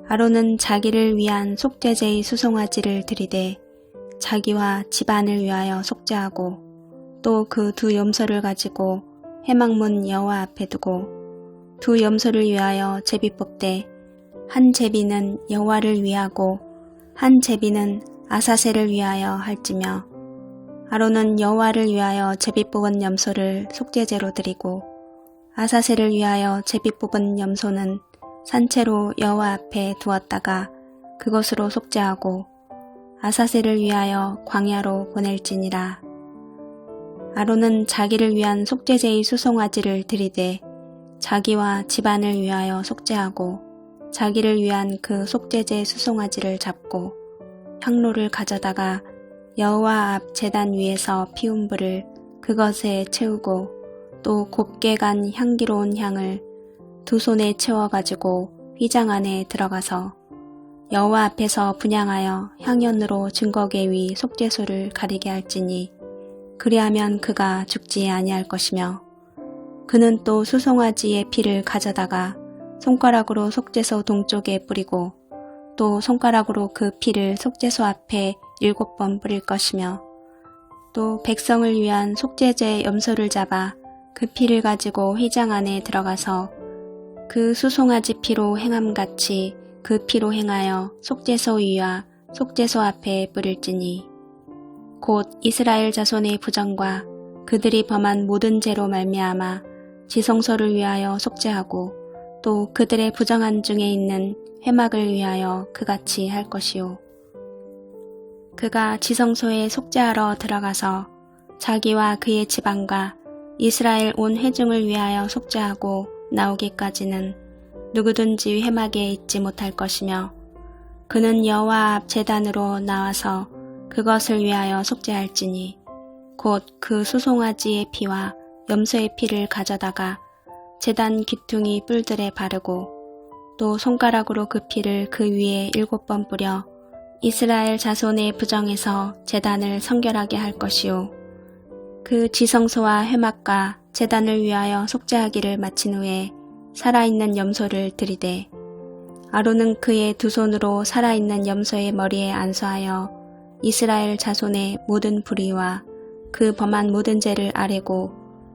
아론은 자기를 위한 속죄제의 수송아지를 들이되 자기와 집안을 위하여 속죄하고 또 그 2 염소를 가지고 회막문 여호와 앞에 두고 2 염소를 위하여 제비 뽑되 한 제비는 여호와를 위하고 한 제비는 아사셀을 위하여 할지며 아론은 여호와를 위하여 제비 뽑은 염소를 속죄제로 드리고 아사셀을 위하여 제비 뽑은 염소는 산채로 여호와 앞에 두었다가 그것으로 속죄하고 아사셀을 위하여 광야로 보낼지니라. 아론은 자기를 위한 속죄제의 수송아지를 들이되 자기와 집안을 위하여 속죄하고 자기를 위한 그 속죄제 수송아지를 잡고 향로를 가져다가 여호와 앞 제단 위에서 피운 불을 그것에 채우고 또 곱게 간 향기로운 향을 두 손에 채워가지고 휘장 안에 들어가서 여호와 앞에서 분향하여 향연으로 증거계 위 속죄소를 가리게 할지니 그리하면 그가 죽지 아니할 것이며 그는 또 수송아지의 피를 가져다가 손가락으로 속죄소 동쪽에 뿌리고 또 손가락으로 그 피를 속죄소 앞에 7번 뿌릴 것이며 또 백성을 위한 속죄제 염소를 잡아 그 피를 가지고 휘장 안에 들어가서 그 수송아지 피로 행함같이 그 피로 행하여 속죄소 위와 속죄소 앞에 뿌릴지니 곧 이스라엘 자손의 부정과 그들이 범한 모든 죄로 말미암아 지성소를 위하여 속죄하고 또 그들의 부정한 중에 있는 회막을 위하여 그같이 할 것이요. 그가 지성소에 속죄하러 들어가서 자기와 그의 집안과 이스라엘 온 회중을 위하여 속죄하고 나오기까지는 누구든지 회막에 있지 못할 것이며 그는 여호와 앞 제단으로 나와서 그것을 위하여 속죄할지니 곧 그 수송아지의 피와 염소의 피를 가져다가 제단 귀퉁이 뿔들에 바르고 또 손가락으로 그 피를 그 위에 7번 뿌려 이스라엘 자손의 부정에서 제단을 성결하게 할 것이요. 그 지성소와 회막과 제단을 위하여 속죄하기를 마친 후에 살아있는 염소를 들이되 아론은 그의 두 손으로 살아있는 염소의 머리에 안수하여 이스라엘 자손의 모든 불의와 그 범한 모든 죄를 아뢰고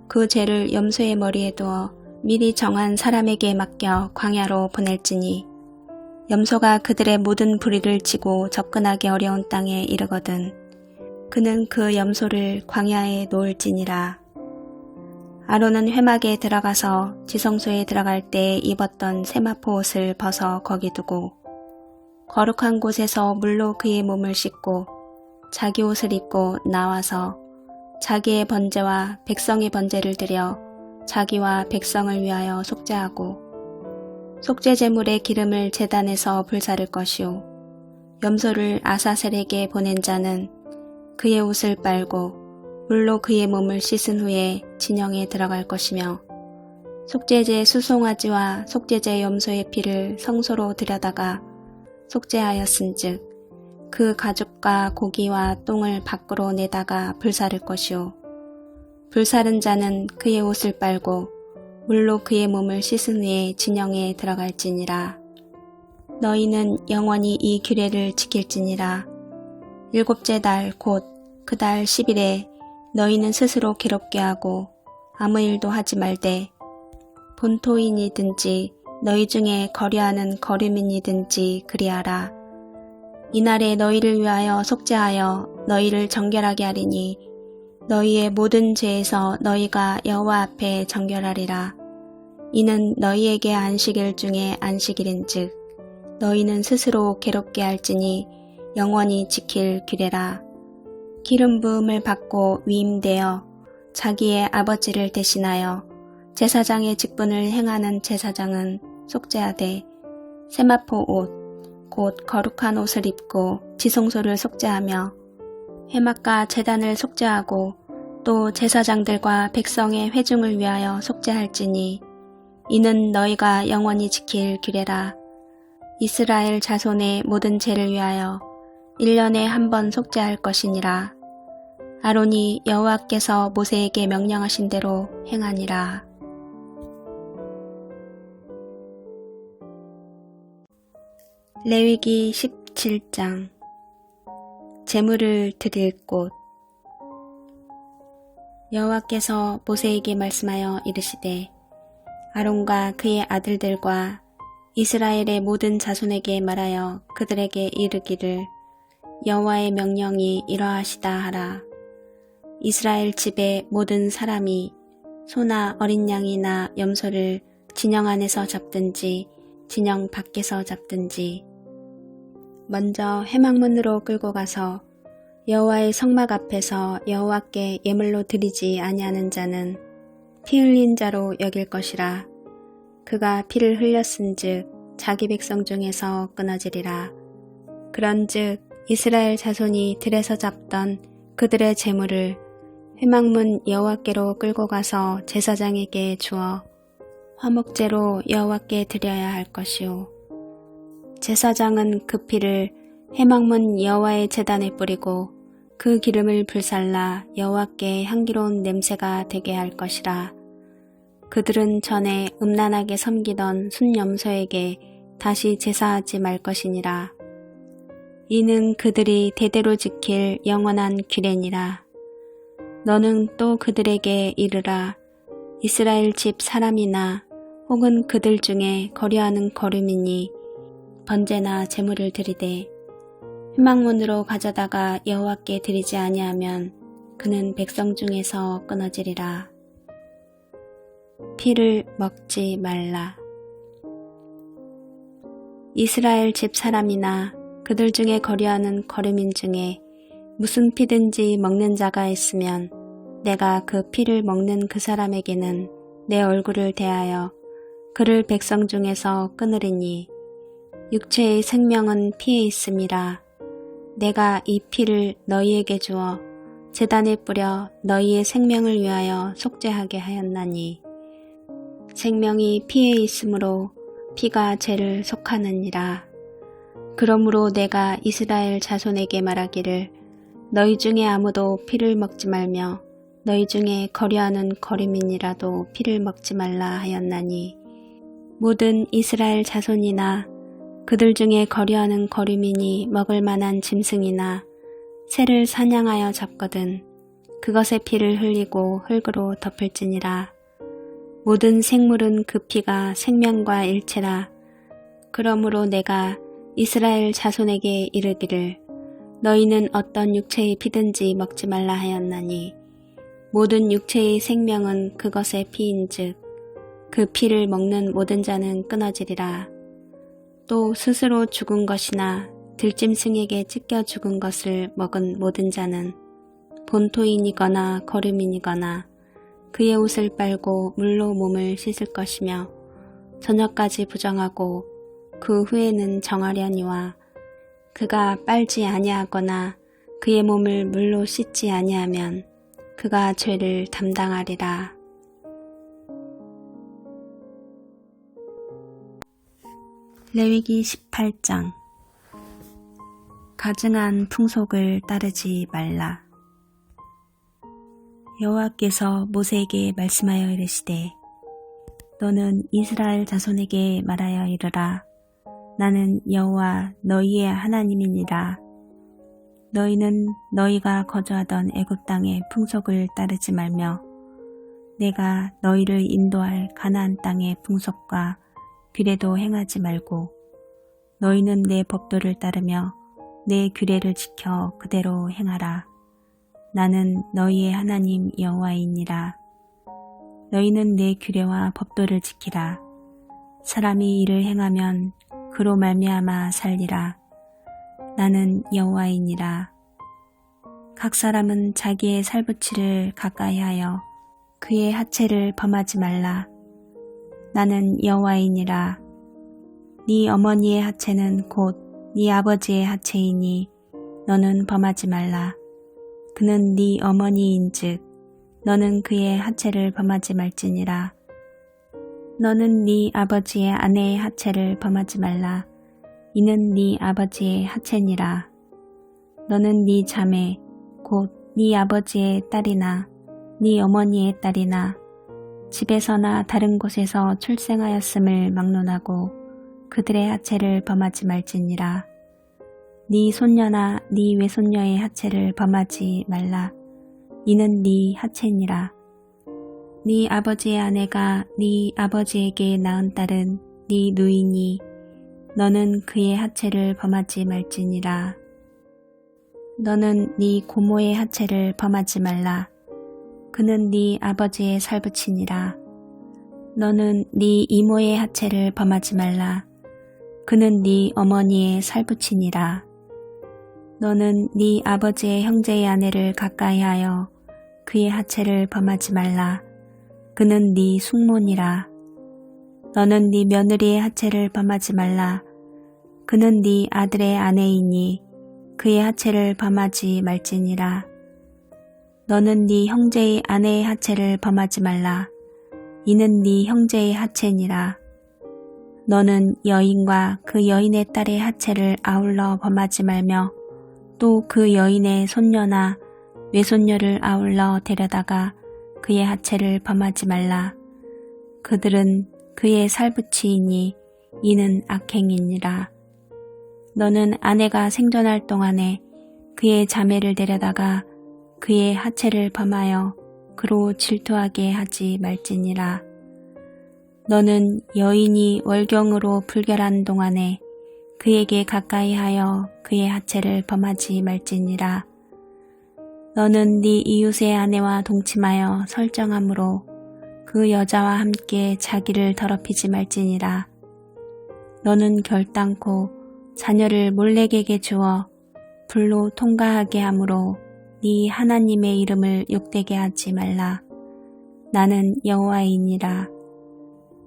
그 죄를 염소의 머리에 두어 미리 정한 사람에게 맡겨 광야로 보낼지니 염소가 그들의 모든 불의를 지고 접근하기 어려운 땅에 이르거든 그는 그 염소를 광야에 놓을지니라. 아론은 회막에 들어가서 지성소에 들어갈 때 입었던 세마포 옷을 벗어 거기 두고 거룩한 곳에서 물로 그의 몸을 씻고 자기 옷을 입고 나와서 자기의 번제와 백성의 번제를 드려 자기와 백성을 위하여 속죄하고 속죄제물의 기름을 제단에서 불사를 것이요 염소를 아사셀에게 보낸 자는 그의 옷을 빨고 물로 그의 몸을 씻은 후에 진영에 들어갈 것이며 속죄제 수송아지와 속죄제 염소의 피를 성소로 들여다가 속죄하였은즉 그 가죽과 고기와 똥을 밖으로 내다가 불사를 것이요 불사른 자는 그의 옷을 빨고 물로 그의 몸을 씻은 후에 진영에 들어갈지니라. 너희는 영원히 이 규례를 지킬지니라. 7째 달 곧 그 달 10일에 너희는 스스로 괴롭게 하고 아무 일도 하지 말되 본토인이든지 너희 중에 거류하는 거류민이든지 그리하라. 이날에 너희를 위하여 속죄하여 너희를 정결하게 하리니 너희의 모든 죄에서 너희가 여호와 앞에 정결하리라. 이는 너희에게 안식일 중에 안식일인즉 너희는 스스로 괴롭게 할지니 영원히 지킬 규례라. 기름 부음을 받고 위임되어 자기의 아버지를 대신하여 제사장의 직분을 행하는 제사장은 속죄하되 세마포 옷 곧 거룩한 옷을 입고 지성소를 속죄하며 회막과 제단을 속죄하고 또 제사장들과 백성의 회중을 위하여 속죄할지니 이는 너희가 영원히 지킬 규례라. 이스라엘 자손의 모든 죄를 위하여 1년에 한 번 속죄할 것이니라. 아론이 여호와께서 모세에게 명령하신 대로 행하니라. 레위기 17장 제물을 드릴 곳. 여호와께서 모세에게 말씀하여 이르시되 아론과 그의 아들들과 이스라엘의 모든 자손에게 말하여 그들에게 이르기를 여호와의 명령이 이러하시다 하라. 이스라엘 집의 모든 사람이 소나 어린 양이나 염소를 진영 안에서 잡든지 진영 밖에서 잡든지 먼저 회막문으로 끌고 가서 여호와의 성막 앞에서 여호와께 예물로 드리지 아니하는 자는 피 흘린 자로 여길 것이라. 그가 피를 흘렸은즉 자기 백성 중에서 끊어지리라. 그런즉 이스라엘 자손이 들에서 잡던 그들의 재물을 회막문 여호와께로 끌고 가서 제사장에게 주어 화목제로 여호와께 드려야 할 것이요. 제사장은 그 피를 회막문 여호와의 제단에 뿌리고 그 기름을 불살라 여호와께 향기로운 냄새가 되게 할 것이라. 그들은 전에 음란하게 섬기던 순염소에게 다시 제사하지 말 것이니라. 이는 그들이 대대로 지킬 영원한 규례니라. 너는 또 그들에게 이르라. 이스라엘 집 사람이나 혹은 그들 중에 거류하는 거류민이 번제나 제물을 드리되 회막문으로 가져다가 여호와께 드리지 아니하면 그는 백성 중에서 끊어지리라. 피를 먹지 말라. 이스라엘 집 사람이나 그들 중에 거류하는 거류민 중에 무슨 피든지 먹는 자가 있으면 내가 그 피를 먹는 그 사람에게는 내 얼굴을 대하여 그를 백성 중에서 끊으리니 육체의 생명은 피에 있음이라. 내가 이 피를 너희에게 주어 제단에 뿌려 너희의 생명을 위하여 속죄하게 하였나니 생명이 피에 있으므로 피가 죄를 속하느니라. 그러므로 내가 이스라엘 자손에게 말하기를 너희 중에 아무도 피를 먹지 말며 너희 중에 거류하는 거류민이라도 피를 먹지 말라 하였나니 모든 이스라엘 자손이나 그들 중에 거류하는 거류민이 먹을 만한 짐승이나 새를 사냥하여 잡거든 그것의 피를 흘리고 흙으로 덮을지니라. 모든 생물은 그 피가 생명과 일체라. 그러므로 내가 이스라엘 자손에게 이르기를 너희는 어떤 육체의 피든지 먹지 말라 하였나니 모든 육체의 생명은 그것의 피인즉 그 피를 먹는 모든 자는 끊어지리라. 또 스스로 죽은 것이나 들짐승에게 찢겨 죽은 것을 먹은 모든 자는 본토인이거나 거류민이거나 그의 옷을 빨고 물로 몸을 씻을 것이며 저녁까지 부정하고 그 후에는 정하려니와 그가 빨지 아니하거나 그의 몸을 물로 씻지 아니하면 그가 죄를 담당하리라. 레위기 18장. 가증한 풍속을 따르지 말라. 여호와께서 모세에게 말씀하여 이르시되 너는 이스라엘 자손에게 말하여 이르라. 나는 여호와 너희의 하나님이니라. 너희는 너희가 거주하던 애굽 땅의 풍속을 따르지 말며 내가 너희를 인도할 가나안 땅의 풍속과 규례도 행하지 말고 너희는 내 법도를 따르며 내 규례를 지켜 그대로 행하라. 나는 너희의 하나님 여호와이니라. 너희는 내 규례와 법도를 지키라. 사람이 이를 행하면 그로 말미암아 살리라. 나는 여호와이니라. 각 사람은 자기의 살붙이를 가까이하여 그의 하체를 범하지 말라. 나는 여호와이니라. 네 어머니의 하체는 곧 네 아버지의 하체이니 너는 범하지 말라. 그는 네 어머니인즉 너는 그의 하체를 범하지 말지니라. 너는 네 아버지의 아내의 하체를 범하지 말라. 이는 네 아버지의 하체니라. 너는 네 자매 곧 네 아버지의 딸이나 네 어머니의 딸이나 집에서나 다른 곳에서 출생하였음을 막론하고 그들의 하체를 범하지 말지니라. 네 손녀나 네 외손녀의 하체를 범하지 말라. 이는 네 하체니라. 네 아버지의 아내가 네 아버지에게 낳은 딸은 네 누이니 너는 그의 하체를 범하지 말지니라. 너는 네 고모의 하체를 범하지 말라. 그는 네 아버지의 살붙이니라. 너는 네 이모의 하체를 범하지 말라. 그는 네 어머니의 살붙이니라. 너는 네 아버지의 형제의 아내를 가까이하여 그의 하체를 범하지 말라. 그는 네 숙모니라. 너는 네 며느리의 하체를 범하지 말라. 그는 네 아들의 아내이니 그의 하체를 범하지 말지니라. 너는 네 형제의 아내의 하체를 범하지 말라. 이는 네 형제의 하체니라. 너는 여인과 그 여인의 딸의 하체를 아울러 범하지 말며 또 그 여인의 손녀나 외손녀를 아울러 데려다가 그의 하체를 범하지 말라. 그들은 그의 살붙이이니 이는 악행이니라. 너는 아내가 생존할 동안에 그의 자매를 데려다가 그의 하체를 범하여 그로 질투하게 하지 말지니라. 너는 여인이 월경으로 불결한 동안에 그에게 가까이하여 그의 하체를 범하지 말지니라. 너는 네 이웃의 아내와 동침하여 설정함으로 그 여자와 함께 자기를 더럽히지 말지니라. 너는 결단코 자녀를 몰렉에게 주어 불로 통과하게 함으로 네 하나님의 이름을 욕되게 하지 말라. 나는 여호와이니라.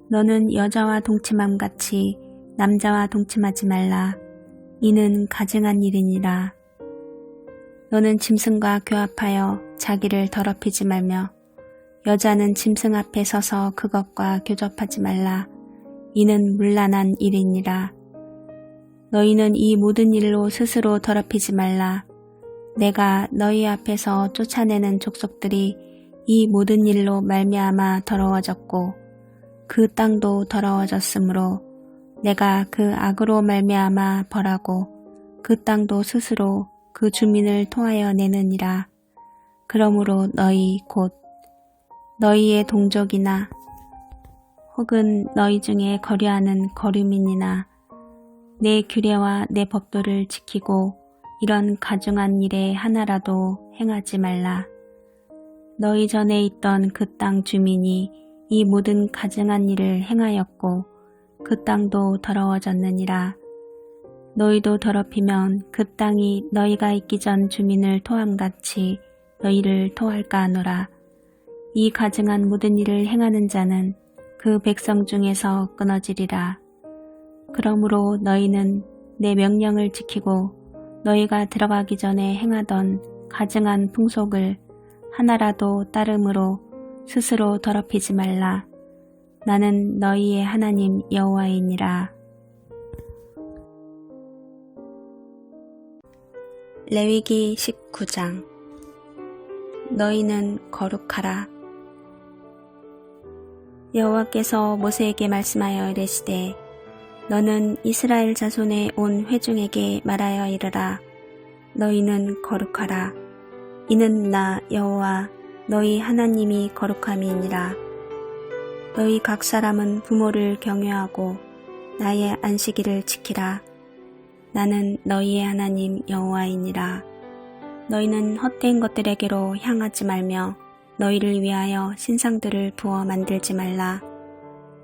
너는 여자와 동침함같이 남자와 동침하지 말라. 이는 가증한 일이니라. 너는 짐승과 교합하여 자기를 더럽히지 말며 여자는 짐승 앞에 서서 그것과 교접하지 말라. 이는 문란한 일이니라. 너희는 이 모든 일로 스스로 더럽히지 말라. 내가 너희 앞에서 쫓아내는 족속들이 이 모든 일로 말미암아 더러워졌고 그 땅도 더러워졌으므로 내가 그 악으로 말미암아 벌하고 그 땅도 스스로 그 주민을 통하여 내느니라. 그러므로 너희 곧 너희의 동족이나 혹은 너희 중에 거류하는 거류민이나 내 규례와 내 법도를 지키고 이런 가증한 일에 하나라도 행하지 말라. 너희 전에 있던 그 땅 주민이 이 모든 가증한 일을 행하였고 그 땅도 더러워졌느니라. 너희도 더럽히면 그 땅이 너희가 있기 전 주민을 토함같이 너희를 토할까 하노라. 이 가증한 모든 일을 행하는 자는 그 백성 중에서 끊어지리라. 그러므로 너희는 내 명령을 지키고 너희가 들어가기 전에 행하던 가증한 풍속을 하나라도 따름으로 스스로 더럽히지 말라. 나는 너희의 하나님 여호와이니라. 레위기 19장. 너희는 거룩하라. 여호와께서 모세에게 말씀하여 이르시되 너는 이스라엘 자손의 온 회중에게 말하여 이르라. 너희는 거룩하라. 이는 나 여호와 너희 하나님이 거룩함이니라. 너희 각 사람은 부모를 경외하고 나의 안식일을 지키라. 나는 너희의 하나님 여호와이니라. 너희는 헛된 것들에게로 향하지 말며 너희를 위하여 신상들을 부어 만들지 말라.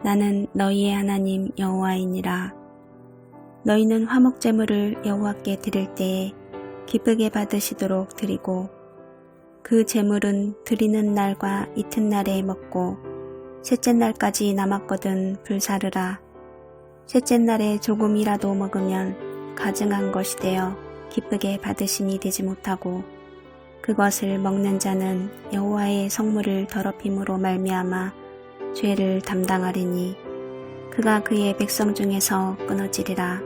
나는 너희의 하나님 여호와이니라. 너희는 화목제물을 여호와께 드릴 때에 기쁘게 받으시도록 드리고 그 제물은 드리는 날과 이튿날에 먹고 셋째 날까지 남았거든 불사르라. 셋째 날에 조금이라도 먹으면 가증한 것이 되어 기쁘게 받으심이 되지 못하고 그것을 먹는 자는 여호와의 성물을 더럽힘으로 말미암아 죄를 담당하리니 그가 그의 백성 중에서 끊어지리라.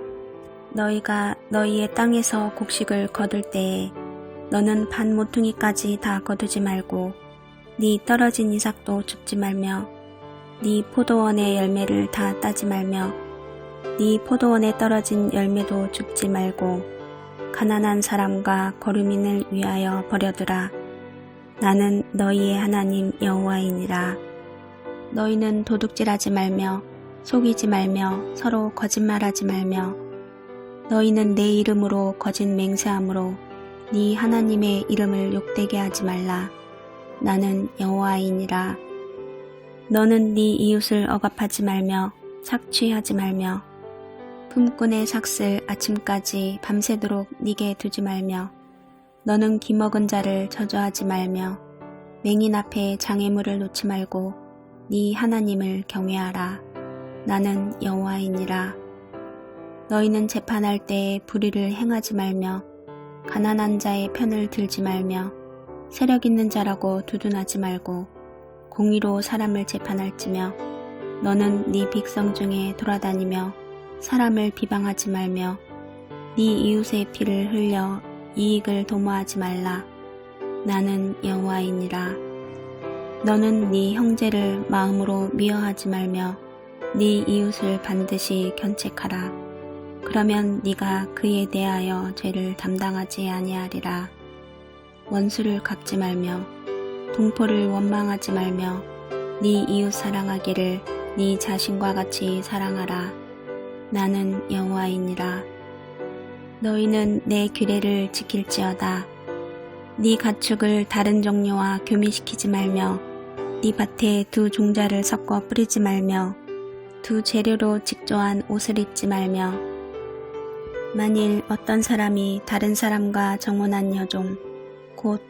너희가 너희의 땅에서 곡식을 거둘 때에 너는 반 모퉁이까지 다 거두지 말고 네 떨어진 이삭도 줍지 말며 네 포도원의 열매를 다 따지 말며 네 포도원에 떨어진 열매도 줍지 말고 가난한 사람과 거류민을 위하여 버려두라. 나는 너희의 하나님 여호와이니라. 너희는 도둑질하지 말며 속이지 말며 서로 거짓말하지 말며 너희는 내 이름으로 거짓 맹세함으로 네 하나님의 이름을 욕되게 하지 말라. 나는 여호와이니라. 너는 네 이웃을 억압하지 말며 착취하지 말며 품꾼의 삭슬 아침까지 밤새도록 니게 두지 말며 너는 기먹은 자를 저주하지 말며 맹인 앞에 장애물을 놓지 말고 네 하나님을 경외하라. 나는 여호와이니라. 너희는 재판할 때에 불의를 행하지 말며 가난한 자의 편을 들지 말며 세력 있는 자라고 두둔하지 말고 공의로 사람을 재판할지며 너는 네 백성 중에 돌아다니며 사람을 비방하지 말며 네 이웃의 피를 흘려 이익을 도모하지 말라. 나는 여호와이니라. 너는 네 형제를 마음으로 미워하지 말며 네 이웃을 반드시 견책하라. 그러면 네가 그에 대하여 죄를 담당하지 아니하리라. 원수를 갚지 말며 동포를 원망하지 말며 네 이웃 사랑하기를 네 자신과 같이 사랑하라. 나는 여호와이니라. 너희는 내 규례를 지킬지어다. 네 가축을 다른 종류와 교미시키지 말며 네 밭에 두 종자를 섞어 뿌리지 말며 두 재료로 직조한 옷을 입지 말며 만일 어떤 사람이 다른 사람과 정혼한 여종 곧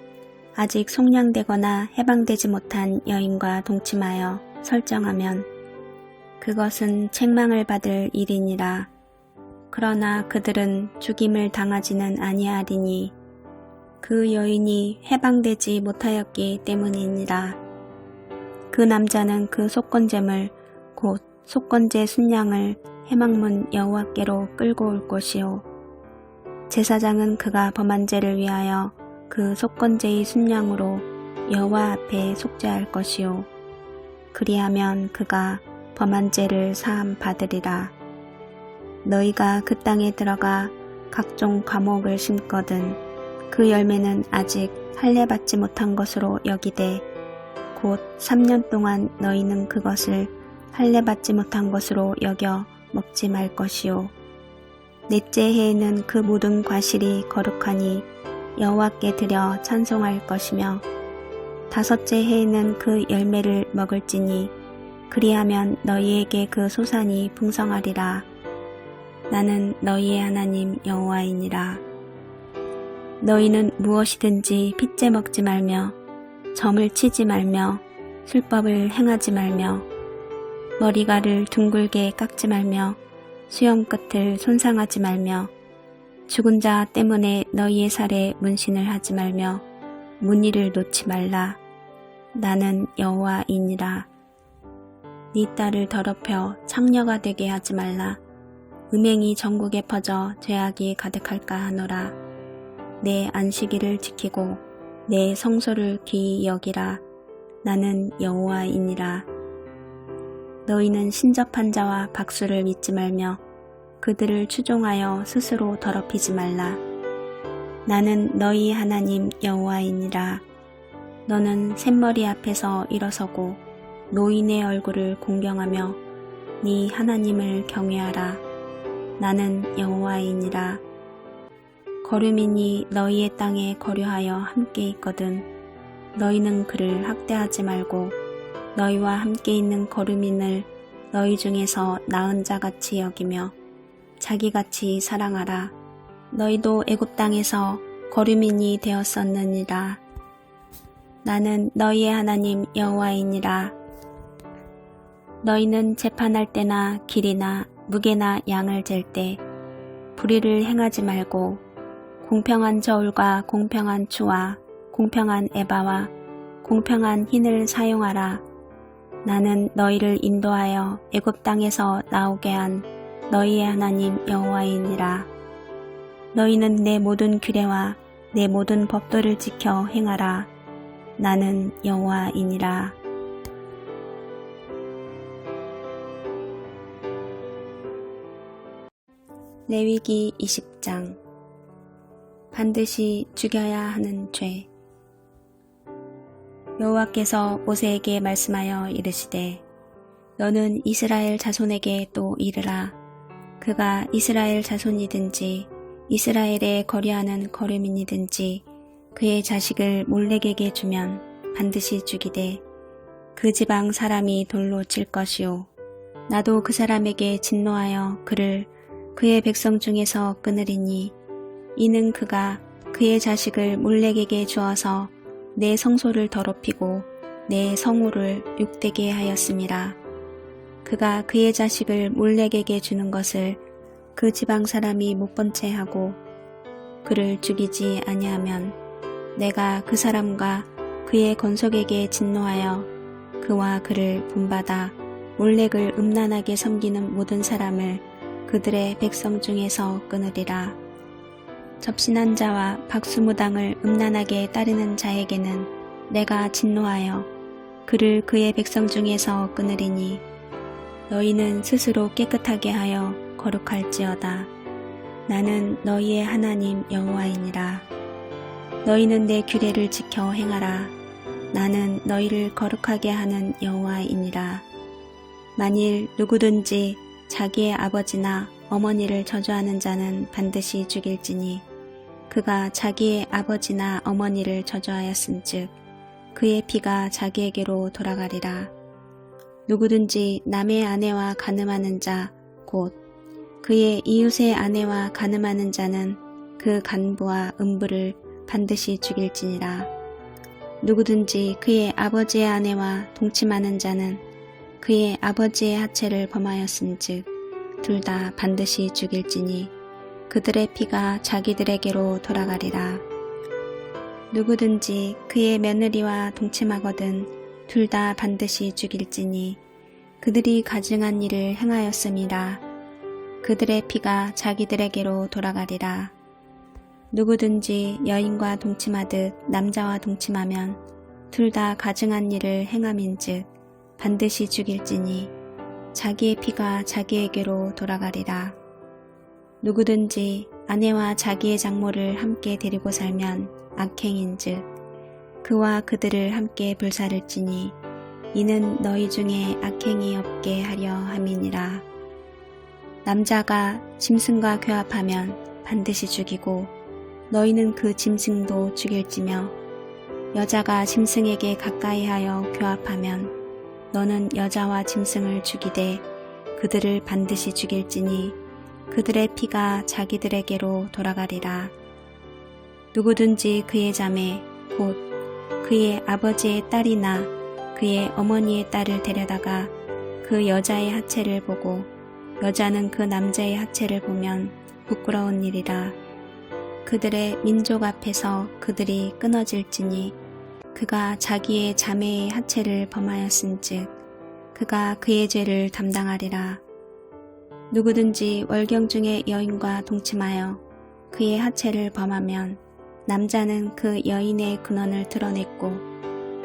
아직 속량되거나 해방되지 못한 여인과 동침하여 설정하면 그것은 책망을 받을 일이니라. 그러나 그들은 죽임을 당하지는 아니하리니 그 여인이 해방되지 못하였기 때문이니라. 그 남자는 그 속건제물 곧 속건제 순양을 해방문 여호와께로 끌고 올 것이요 제사장은 그가 범한 죄를 위하여 그 속건제의 순양으로 여호와 앞에 속죄할 것이요 그리하면 그가 범한 죄를 사함 받으리라. 너희가 그 땅에 들어가 각종 과목을 심거든 그 열매는 아직 할례 받지 못한 것으로 여기되 곧 3년 동안 너희는 그것을 할례 받지 못한 것으로 여겨 먹지 말 것이요 넷째 해에는 그 모든 과실이 거룩하니 여호와께 드려 찬송할 것이며 다섯째 해에는 그 열매를 먹을지니 그리하면 너희에게 그 소산이 풍성하리라. 나는 너희의 하나님 여호와이니라. 너희는 무엇이든지 핏째 먹지 말며 점을 치지 말며 술법을 행하지 말며 머리가를 둥글게 깎지 말며 수염 끝을 손상하지 말며 죽은 자 때문에 너희의 살에 문신을 하지 말며 문의를 놓지 말라. 나는 여호와이니라. 네 딸을 더럽혀 창녀가 되게 하지 말라. 음행이 전국에 퍼져 죄악이 가득할까 하노라. 내 안식일을 지키고 내 성소를 귀히 여기라. 나는 여호와이니라. 너희는 신접한 자와 박수를 믿지 말며 그들을 추종하여 스스로 더럽히지 말라. 나는 너희 하나님 여호와이니라. 너는 샘머리 앞에서 일어서고 노인의 얼굴을 공경하며 네 하나님을 경외하라. 나는 여호와이니라. 거류민이 너희의 땅에 거류하여 함께 있거든 너희는 그를 학대하지 말고 너희와 함께 있는 거류민을 너희 중에서 나은 자같이 여기며 자기같이 사랑하라. 너희도 애굽 땅에서 거류민이 되었었느니라. 나는 너희의 하나님 여호와이니라. 너희는 재판할 때나 길이나 무게나 양을 잴 때 불의를 행하지 말고 공평한 저울과 공평한 추와 공평한 에바와 공평한 흰을 사용하라. 나는 너희를 인도하여 애굽 땅에서 나오게 한 너희의 하나님 여호와이니라. 너희는 내 모든 규례와 내 모든 법도를 지켜 행하라. 나는 여호와이니라. 레위기 20장. 반드시 죽여야 하는 죄. 여호와께서 모세에게 말씀하여 이르시되 너는 이스라엘 자손에게 또 이르라. 그가 이스라엘 자손이든지 이스라엘에 거류하는 거류민이든지 그의 자식을 몰렉에게 주면 반드시 죽이되 그 지방 사람이 돌로 칠 것이요 나도 그 사람에게 진노하여 그를 그의 백성 중에서 끊으리니 이는 그가 그의 자식을 몰렉에게 주어서 내 성소를 더럽히고 내 성호를 욕되게 하였음이라. 그가 그의 자식을 몰렉에게 주는 것을 그 지방 사람이 못 본 채 하고 그를 죽이지 아니하면 내가 그 사람과 그의 건속에게 진노하여 그와 그를 본받아 몰렉을 음란하게 섬기는 모든 사람을 그들의 백성 중에서 끊으리라. 접신한 자와 박수무당을 음란하게 따르는 자에게는 내가 진노하여 그를 그의 백성 중에서 끊으리니 너희는 스스로 깨끗하게 하여 거룩할지어다. 나는 너희의 하나님 여호와이니라. 너희는 내 규례를 지켜 행하라. 나는 너희를 거룩하게 하는 여호와이니라. 만일 누구든지 자기의 아버지나 어머니를 저주하는 자는 반드시 죽일지니 그가 자기의 아버지나 어머니를 저주하였은즉 그의 피가 자기에게로 돌아가리라. 누구든지 남의 아내와 간음하는 자 곧 그의 이웃의 아내와 간음하는 자는 그 간부와 음부를 반드시 죽일지니라. 누구든지 그의 아버지의 아내와 동침하는 자는 그의 아버지의 하체를 범하였은즉 둘 다 반드시 죽일지니 그들의 피가 자기들에게로 돌아가리라. 누구든지 그의 며느리와 동침하거든 둘 다 반드시 죽일지니 그들이 가증한 일을 행하였음이라. 그들의 피가 자기들에게로 돌아가리라. 누구든지 여인과 동침하듯 남자와 동침하면 둘 다 가증한 일을 행함인즉 반드시 죽일지니 자기의 피가 자기에게로 돌아가리라. 누구든지 아내와 자기의 장모를 함께 데리고 살면 악행인즉 그와 그들을 함께 불사를지니 이는 너희 중에 악행이 없게 하려 함이니라. 남자가 짐승과 교합하면 반드시 죽이고 너희는 그 짐승도 죽일지며 여자가 짐승에게 가까이하여 교합하면 너는 여자와 짐승을 죽이되 그들을 반드시 죽일지니 그들의 피가 자기들에게로 돌아가리라. 누구든지 그의 자매 곧 그의 아버지의 딸이나 그의 어머니의 딸을 데려다가 그 여자의 하체를 보고 여자는 그 남자의 하체를 보면 부끄러운 일이라. 그들의 민족 앞에서 그들이 끊어질지니 그가 자기의 자매의 하체를 범하였은즉 그가 그의 죄를 담당하리라. 누구든지 월경 중에 여인과 동침하여 그의 하체를 범하면 남자는 그 여인의 근원을 드러냈고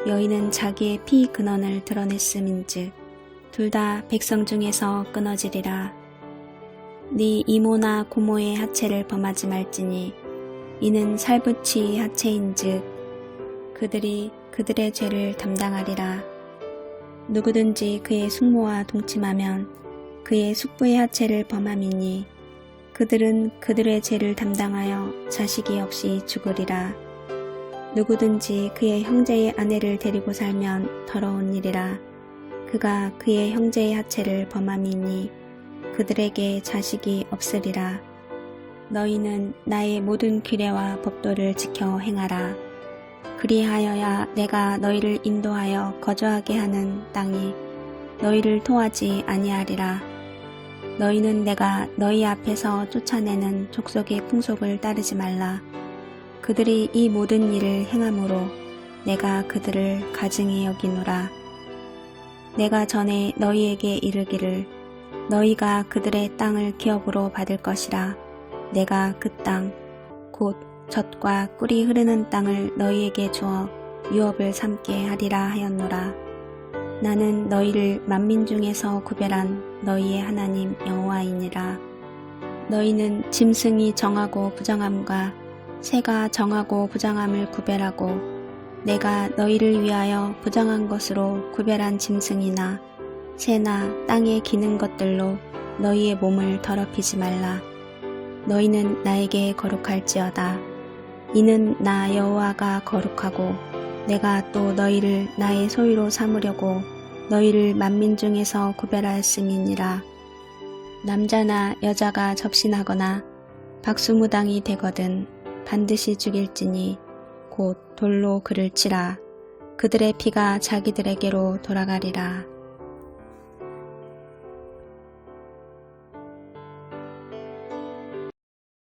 여인은 자기의 피 근원을 드러냈음인즉 둘 다 백성 중에서 끊어지리라. 네 이모나 고모의 하체를 범하지 말지니 이는 살부치 하체인즉 그들이 그들의 죄를 담당하리라. 누구든지 그의 숙모와 동침하면 그의 숙부의 하체를 범함이니 그들은 그들의 죄를 담당하여 자식이 없이 죽으리라. 누구든지 그의 형제의 아내를 데리고 살면 더러운 일이라. 그가 그의 형제의 하체를 범함이니 그들에게 자식이 없으리라. 너희는 나의 모든 규례와 법도를 지켜 행하라. 그리하여야 내가 너희를 인도하여 거주하게 하는 땅이 너희를 토하지 아니하리라. 너희는 내가 너희 앞에서 쫓아내는 족속의 풍속을 따르지 말라. 그들이 이 모든 일을 행함으로 내가 그들을 가증히 여기노라. 내가 전에 너희에게 이르기를 너희가 그들의 땅을 기업으로 받을 것이라. 내가 그 땅 곧 젖과 꿀이 흐르는 땅을 너희에게 주어 유업을 삼게 하리라 하였노라. 나는 너희를 만민 중에서 구별한 너희의 하나님 여호와이니라. 너희는 짐승이 정하고 부정함과 새가 정하고 부정함을 구별하고 내가 너희를 위하여 부정한 것으로 구별한 짐승이나 새나 땅에 기는 것들로 너희의 몸을 더럽히지 말라. 너희는 나에게 거룩할지어다. 이는 나 여호와가 거룩하고 내가 또 너희를 나의 소유로 삼으려고 너희를 만민 중에서 구별하였음이니라. 남자나 여자가 접신하거나 박수무당이 되거든 반드시 죽일지니 곧 돌로 그를 치라. 그들의 피가 자기들에게로 돌아가리라.